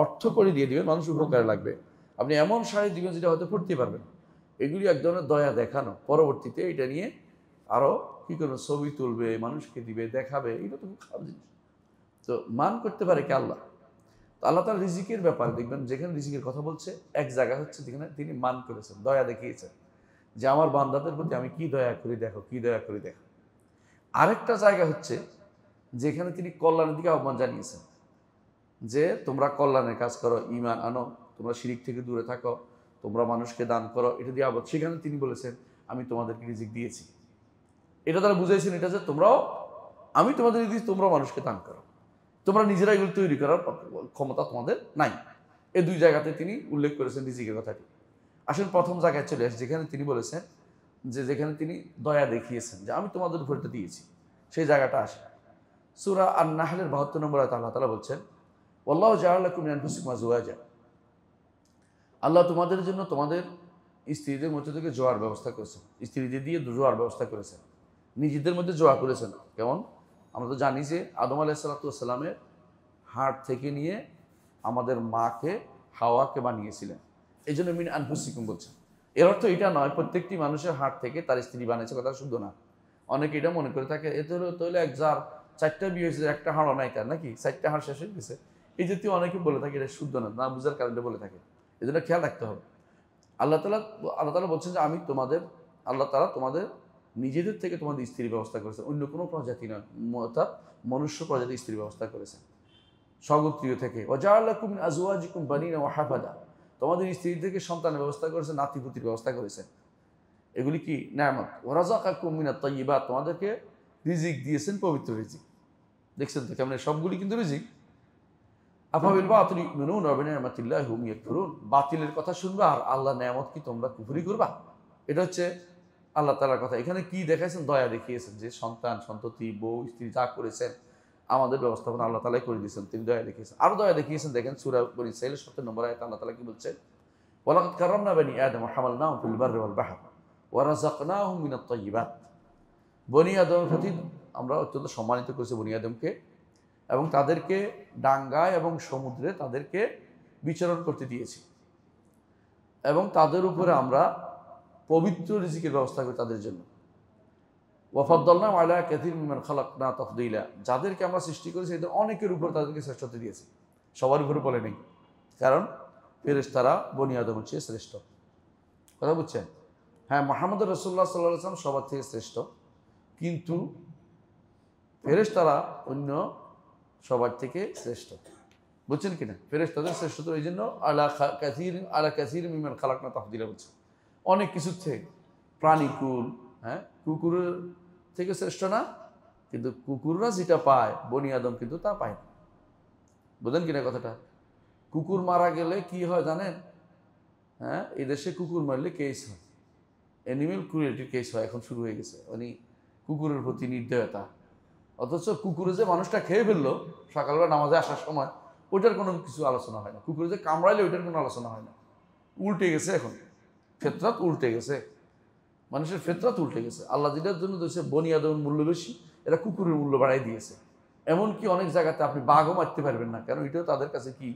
অর্থ করে দিয়ে দিবেন, মানুষ উপকারে লাগবে। আপনি এমন শাড়ি দিবেন যেটা হয়তো পড়তে পারবেন। এগুলি এক ধরনের দয়া দেখানো। পরবর্তীতে এটা নিয়ে আরও কী করবে, ছবি তুলবে, মানুষকে দিবে, দেখাবে, এটা তো খুব খারাপ জিনিস। তো মান করতে পারে কে? আল্লাহ। তো আল্লাহ তার রিজিকের ব্যাপারে দেখবেন, যেখানে রিজিকের কথা বলছে এক জায়গা হচ্ছে যেখানে তিনি মান করেছেন, দয়া দেখিয়েছেন যে আমার বান্দাদের প্রতি আমি কি দয়া করি দেখো, কি দয়া করি দেখো। আরেকটা জায়গা হচ্ছে যেখানে তিনি কল্যাণের দিকে আহ্বান জানিয়েছেন যে তোমরা কল্যাণের কাজ করো, ঈমান আনো, তোমরা শিরিক থেকে দূরে থাকো, তোমরা মানুষকে দান করো, এটা দিয়ে আহ্বান। সেখানে তিনি বলেছেন আমি তোমাদেরকে রিজিক দিয়েছি। এটা তারা বুঝাইছেন এটা যে তোমরাও, আমি তোমাদের দিয়েছি, তোমরাও মানুষকে দান করো, তোমরা নিজেরা এগুলো তৈরি করার ক্ষমতা তোমাদের নাই। এই দুই জায়গাতে তিনি উল্লেখ করেছেন রিজিকের কথাটি। আসলে প্রথম জায়গায় চলে আসে যেখানে তিনি বলেছেন যে যেখানে তিনি দয়া দেখিয়েছেন যে আমি তোমাদের উপর এটা দিয়েছি, সেই জায়গাটা আসে সূরা আন-নাহলের ৭২ নম্বর আয়াতে আল্লাহ তাআলা বলছেন ওয়াল্লাহু জাআলা লাকুম মিন আনফুসিকুম আজওয়াজা। আল্লাহ তোমাদের জন্য তোমাদের স্ত্রীদের মধ্যে থেকে জোয়ার ব্যবস্থা করেছেন, স্ত্রীদের দিয়ে জোয়ার ব্যবস্থা করেছেন, নিজেদের মধ্যে জোয়া করেছেন। কেমন? আমরা তো জানি যে আদম আলাইহিস সালামের হাড় থেকে নিয়ে আমাদের মাকে হাওয়াকে বানিয়েছিলেন, এই জন্য মিন আনফুসিকুম বলছেন। এর অর্থ এটা নয় প্রত্যেকটি মানুষের হাড় থেকে তার স্ত্রী বানিয়েছে, কথা শুদ্ধ না। অনেকে এটা মনে করে থাকে এতে হলো এক যার 4টা বিয়ে হয়েছে, একটা হাড়ও নাই তার, নাকি 4টা হাড় শেষ হয়ে গেছে, এই জাতীয় অনেকে বলে থাকে, এটা শুদ্ধ না, না বুঝার কারণে বলে থাকে। এই জন্য খেয়াল রাখতে হবে। আল্লাহ তাআলা বলছেন যে আমি আল্লাহ তাআলা তোমাদের নিজেদের থেকে তোমাদের স্ত্রীর ব্যবস্থা করেছেন, অন্য কোনো প্রজাতি নয়, অর্থাৎ মনুষ্য প্রজাতির স্ত্রীর ব্যবস্থা করেছেন স্বগোত্রীয় থেকে। ওয়াজআলা লাকুম মিন আজওয়াজিকুম বানিনা ওয়া হাফাদা, তোমাদের স্ত্রী থেকে সন্তানের ব্যবস্থা করেছেন, নাতিপুতির ব্যবস্থা করেছেন। এগুলি কি নেয়ামত। ওয়া রাযাকাকুম মিনাত তাইয়্যিবাত, তোমাদেরকে রিজিক দিয়েছেন, পবিত্র রিজিক। দেখছেন তো কেমন, সবগুলি কিন্তু রিজিক। আফাবিল বাতিল ইউমিনুন ওয়া বিনি'মাতিল্লাহি হুম ইয়াকফুরুন, বাতিলের কথা শুনবা আর আল্লাহর নেয়ামত কি তোমরা কুফরি করবা? এটা হচ্ছে আল্লাহ তাআলার কথা। এখানে কি দেখাইছেন? দয়া দেখিয়েছেন যে সন্তান সন্ততি বউ স্ত্রী যা করেছেন আমাদের ব্যবস্থাপনা আল্লাহ তাআলাই করে দিয়েছেন, তিনি দয়া দেখিয়েছেন। আরো দয়া দেখিয়েছেন, দেখেন সূরা বনী ইসরাঈলের ৭০ নম্বর আয়াতে আল্লাহ তাআলা কি বলছেন? ওয়ালাকাদ কাররামনা বানি আদম ওয়া হামালনাহুম ফিল বাররি ওয়াল বাহর ওয়া রাযাকনাহুম মিনাত তাইয়্যিবাত। বনী আদমের প্রতি আমরা অত্যন্ত সম্মানিত করেছি বনী আদমকে, এবং তাদেরকে ডাঙ্গায় এবং সমুদ্রে তাদেরকে বিচরণ করতে দিয়েছি, এবং তাদের উপরে আমরা পবিত্র রিজিকের ব্যবস্থা করি তাদের জন্য। ওয়া ফাদ্দালনাহুম আলা কাসীরিন মিম্মান খালাকনা তাফদীলা, যাদেরকে আমরা সৃষ্টি করেছি এদের অনেকের উপর তাদেরকে শ্রেষ্ঠত্ব দিয়েছি, সবার উপরে বলে নেই, কারণ ফেরেশতারা বনী আদমের চেয়ে শ্রেষ্ঠ। কথা বুঝছেন? হ্যাঁ, মুহাম্মদ রাসূলুল্লাহ সাল্লাল্লাহু আলাইহি ওয়াসাল্লাম সবার থেকে শ্রেষ্ঠ, কিন্তু ফেরেশতারা অন্য সবার থেকে শ্রেষ্ঠ। বুঝছেন কিনা? ফেরেশতাদের শ্রেষ্ঠত্ব এই জন্য আলা কাসীরিন মিম্মান খালাকনা তাফদীলা বলছে। অনেক কিছুর থেকে, প্রাণীকুল, হ্যাঁ, কুকুরের থেকে শ্রেষ্ঠ না, কিন্তু কুকুররা যেটা পায় বনী আদম কিন্তু তা পায় না। বুঝলেন কিনা কথাটা? কুকুর মারা গেলে কি হয় জানেন? হ্যাঁ, এই দেশে কুকুর মারলে কেস হয়, অ্যানিমেল ক্রুয়েলটির কেস হয়, এখন শুরু হয়ে গেছে। কুকুরের প্রতি নির্দয়তা, অথচ কুকুরে যে মানুষটা খেয়ে ফেললো সকালবেলা নামাজে আসার সময়, ওইটার কোনো কিছু আলোচনা হয় না। কুকুরে যে কামড়াইলে ওইটার কোনো আলোচনা হয় না। উল্টে গেছে, এখন ফেতরাত উল্টে গেছে, মানুষের ফেতরাত উল্টে গেছে। আল্লাহ যেটার জন্য দিয়েছে বনি আদমের মূল্য বেশি, এরা কুকুরের মূল্য বাড়াই দিয়েছে। এমনকি অনেক জায়গাতে আপনি বাঘও মারতে পারবেন না, কারণ এটাও তাদের কাছে কি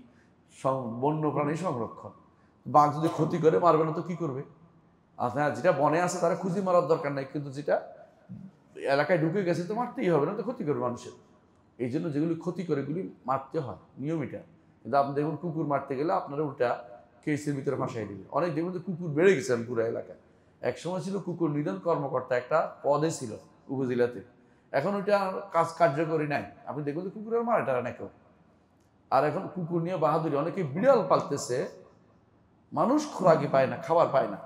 বন্য প্রাণী সংরক্ষণ। বাঘ যদি ক্ষতি করে মারবে না তো কি করবে? আপনার যেটা বনে আছে তারা খুঁজে মারার দরকার নাই, কিন্তু যেটা এলাকায় ঢুকে গেছে তো মারতেই হবে, না তো ক্ষতি করবে মানুষের। এই জন্য যেগুলি ক্ষতি করে এগুলি মারতে হয়, নিয়ম এটা। কিন্তু আপনি দেখুন কুকুর মারতে গেলে আপনারা উল্টা কেসের ভিতরে ফাঁসাই দিবে। অনেক দেখুন যে কুকুর বেড়ে গেছে পুরো এলাকায়। এক সময় ছিল কুকুর নিধন কর্মকর্তা, একটা পদে ছিল উপজেলাতে, এখন ওইটা কাজ কার্যকরী নাই। আপনি দেখুন যে কুকুরের মারে টারা না কেউ। আর এখন কুকুর নিয়ে বাহাদুরি, অনেকে বিড়াল পালতেছে, মানুষ খোরাকি পায় না, খাবার পায় না,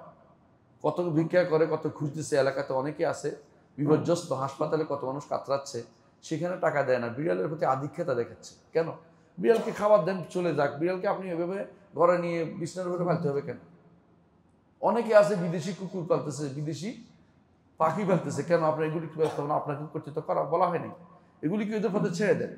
কত ভিক্ষা করে, কত খুঁজতেছে। এলাকাতে অনেকে আছে বিপর্যস্ত, হাসপাতালে কত মানুষ কাতরাচ্ছে, সেখানে টাকা দেয় না, বিড়ালের প্রতি আধিক্যতা দেখাচ্ছে। কেন? বিড়ালকে খাবার দেন, চলে যাক। বিড়ালকে আপনি এভাবে ঘরে নিয়ে বিছানার উপরে ফেলতে হবে কেন? অনেকে আছে বিদেশি কুকুর পালতেছে, বিদেশি পাখি পালতেছে, কেন? আপনার এগুলি কি ব্যস্ত না? আপনাকে কর্তৃত্ব করা বলা হয়নি, এগুলি কি ওদের পথে ছেড়ে দেন।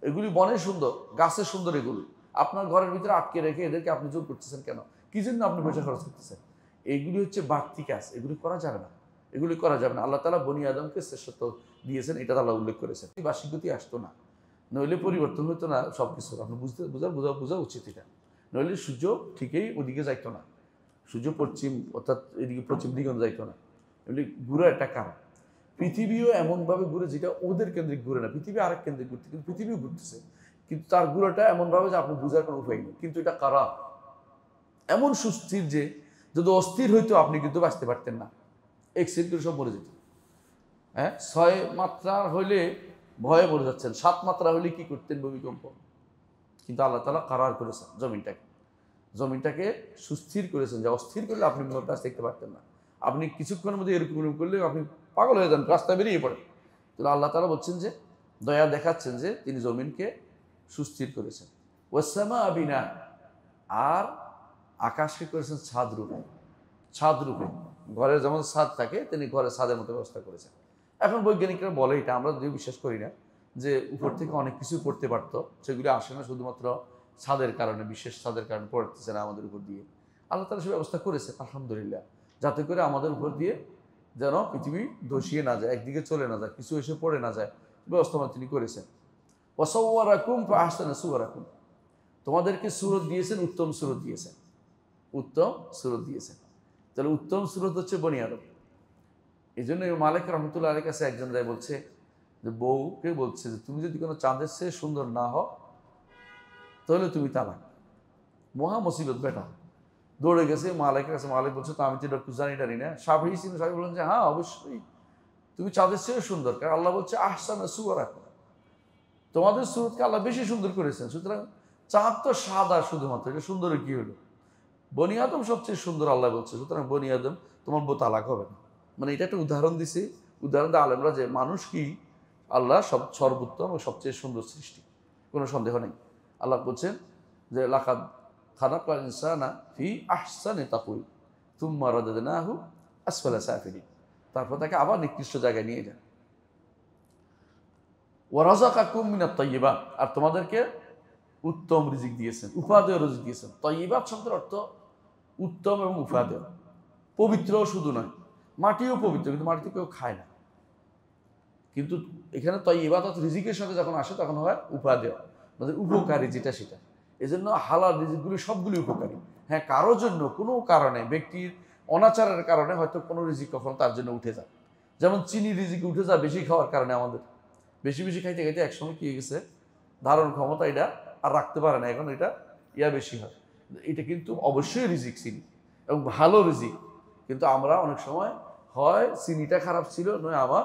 এগুলি বনে সুন্দর, গাছে সুন্দর, এগুলি আপনার ঘরের ভিতরে আটকে রেখে এদেরকে আপনি জোর করতেছেন কেন? কি জন্য আপনি পয়সা খরচ করতেছেন? এইগুলি হচ্ছে বাড়তি কাজ, এগুলি করা যাবে না, এগুলি করা যাবে না। আল্লাহ তাআলা বনি আদমকে শ্রেষ্ঠত্ব দিয়েছেন, এটা আল্লাহ উল্লেখ করেছেন। বার্ষিকতি আসতো না, নইলে পরিবর্তন হতো না সব কিছু। আপনি বোঝা উচিত এটা। নইলে সূর্য ঠিকই ওদিকে যাইতো না, সূর্য পশ্চিম অর্থাৎ এদিকে পশ্চিম দিগন্ত যাইতো না। এগুলি ঘুরে একটা কারণ। পৃথিবীও এমনভাবে ঘুরে যেটা ওদের কেন্দ্রিক ঘুরে না, পৃথিবী আরেক কেন্দ্রিক ঘুরতে, কিন্তু পৃথিবীও ঘুরতেছে, কিন্তু তার ঘুরাটা এমনভাবে যে আপনি বোঝার কোনো উপায় নেই। কিন্তু এটা কারা এমন সুস্থির যে যদি অস্থির হইতো আপনি কিন্তু বাঁচতে পারতেন না, এক্সিডেন্ট করে সব মরে যেত। হ্যাঁ, 6 মাত্রা হইলে ভয়ে মরে যাচ্ছেন, 7 মাত্রা হইলে কি করতেন? ভূমিকম্প। কিন্তু আল্লাহ তাআলা কারার করেছেন জমিনটাকে সুস্থির করেছেন, যে অস্থির করলে আপনি বাস দেখতে পারতেন না। আপনি কিছুক্ষণের মধ্যে এরকম করলে আপনি পাগল হয়ে যান, রাস্তায় বেরিয়ে পড়েন। তাহলে আল্লাহ তাআলা বলছেন যে দয়া দেখাচ্ছেন যে তিনি জমিনকে সুস্থির করেছেন। ওয়াসসামা বিনা, আর আকাশকে করেছেন ছাদ রূপে। ঘরের যেমন ছাদ থাকে তিনি ঘরের ছাদের মতো ব্যবস্থা করেছেন। এখন বৈজ্ঞানিকরা বলে, এটা আমরা যদি বিশ্বাস করি না, যে উপর থেকে অনেক কিছু পড়তে পারতো, সেগুলি আসে না শুধুমাত্র ছাদের কারণে, বিশেষ ছাদের কারণে পড়তেছে না আমাদের উপর দিয়ে। আল্লাহ তাআলা সে ব্যবস্থা করেছে আলহামদুলিল্লাহ, যাতে করে আমাদের উপর দিয়ে যেন পৃথিবী ধসিয়ে না যায়, একদিকে চলে না যায়, কিছু এসে পড়ে না যায়, ব্যবস্থা তিনি করেছেন। ওয়াসাওয়ারাকুম ফাআহসানা সুওয়ারাকুম, তোমাদেরকে সুরত দিয়েছেন, উত্তম সুরত দিয়েছেন, তাহলে উত্তম সুরত হচ্ছে বনি আদম। এই জন্য মালিক রহমতুল্লাহ আলাইহির কাছে একজন যায় বলছে যে বউকে বলছে যে তুমি যদি কোনো চাঁদের চেয়ে সুন্দর না হও তাহলে তুমি তালাক। মহা মুসিবত বেটা, দৌড়ে গেছে মালিকের কাছে। মালিক বলছে তো আমি তো এটা জানি না। সাফি ছিল, সাফি বললেন যে হ্যাঁ অবশ্যই তুমি চাঁদের চেয়ে সুন্দর, কারণ আল্লাহ বলছে আহসানা সুওয়ারাকুম, তোমাদের সুরতকে আল্লাহ বেশি সুন্দর করেছেন। সুতরাং চাঁদ তো সাদা শুধুমাত্র, এটা সুন্দর কি হলো? বনি আদম সবচেয়ে সুন্দর আল্লাহ বলছে, সুতরাং বনি আদম তোমার বউ তালাক হবে না। মানে এটা একটা উদাহরণ দিছে, উদাহরণ দেয় আলেমরা যে মানুষ কি আল্লাহ সর্বোত্তম ও সবচেয়ে সুন্দর সৃষ্টি, কোনো সন্দেহ নেই। আল্লাহ বলছেন যে লাকাদ খালাকাল ইনসানা ফি আহসানি তাকওয়িম সুম্মা রাদাদনাহু আসফালা সাফিলিন, তারপর তাকে আবার নিকৃষ্ট জায়গায় নিয়ে যান। ওয়া রাযাকাকুম মিনাত তাইয়্যিবাত, আর তোমাদেরকে উত্তম রিজিক দিয়েছেন, উপাদেয় রিজিক দিয়েছেন। তাইয়্যিবাত শব্দের অর্থ উত্তম এবং উপাদেয়। পবিত্র শুধু নয়, মাটিও পবিত্র, কিন্তু মাটিতে কেউ খায় না। কিন্তু এখানে তাইয়্যিবাত রিজিকের সাথে যখন আসে তখন হয় উপাদেয়, মানে উপকারী যেটা সেটা। এই জন্য হালাল রিজিকগুলি সবগুলি উপকারী। হ্যাঁ, কারোর জন্য কোনো কারণে, ব্যক্তির অনাচারের কারণে হয়তো কোনো রিজিক কখনো তার জন্য উঠে যায়, যেমন চিনি রিজিক উঠে যায় বেশি খাওয়ার কারণে। আমাদের বেশি খাইতে খাইতে একসময় কি গেছে, ধারণ ক্ষমতা এটা আর রাখতে পারে না, এখন এটা বেশি হয়। এটা কিন্তু অবশ্যই রিজিক চিনি, এবং ভালো রিজিক। কিন্তু আমরা অনেক সময় হয় চিনিটা খারাপ ছিল, নয় আমার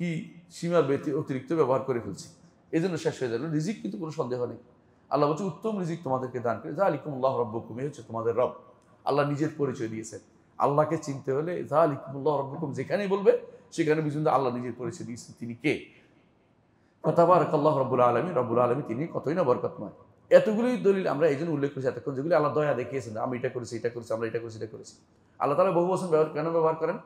কি সীমার অতিরিক্ত ব্যবহার করে ফেলছি, এই জন্য শেষ হয়ে যাবে। রিজিক কিন্তু কোনো সন্দেহ নেই। আল্লাহ বলছে উত্তম রিজিক তোমাদেরকে দান করে, যালিকুমুল্লাহু রাব্বুকুম, এই হচ্ছে তোমাদের রব। আল্লাহ নিজের পরিচয় দিয়েছেন। আল্লাহকে চিনতে হলে যালিকুমুল্লাহু রাব্বুকুম যেখানেই বলবে সেখানে বুঝুন আল্লাহ নিজের পরিচয় দিয়েছেন, তিনি কে। তাবারাকাল্লাহু রাব্বুল আলামিন, রব্বুল আলামিন তিনি কতই না বরকতময়। এতগুলোই দলিল আমরা এই জন্য উল্লেখ করেছি এতক্ষণ, যেগুলি আল্লাহ দয়া দেখিয়েছেন, আমি এটা করেছি, আমরা এটা করেছি, এটা করেছি। আল্লাহ তাআলা বহু বচন কেন ব্যবহার করেন?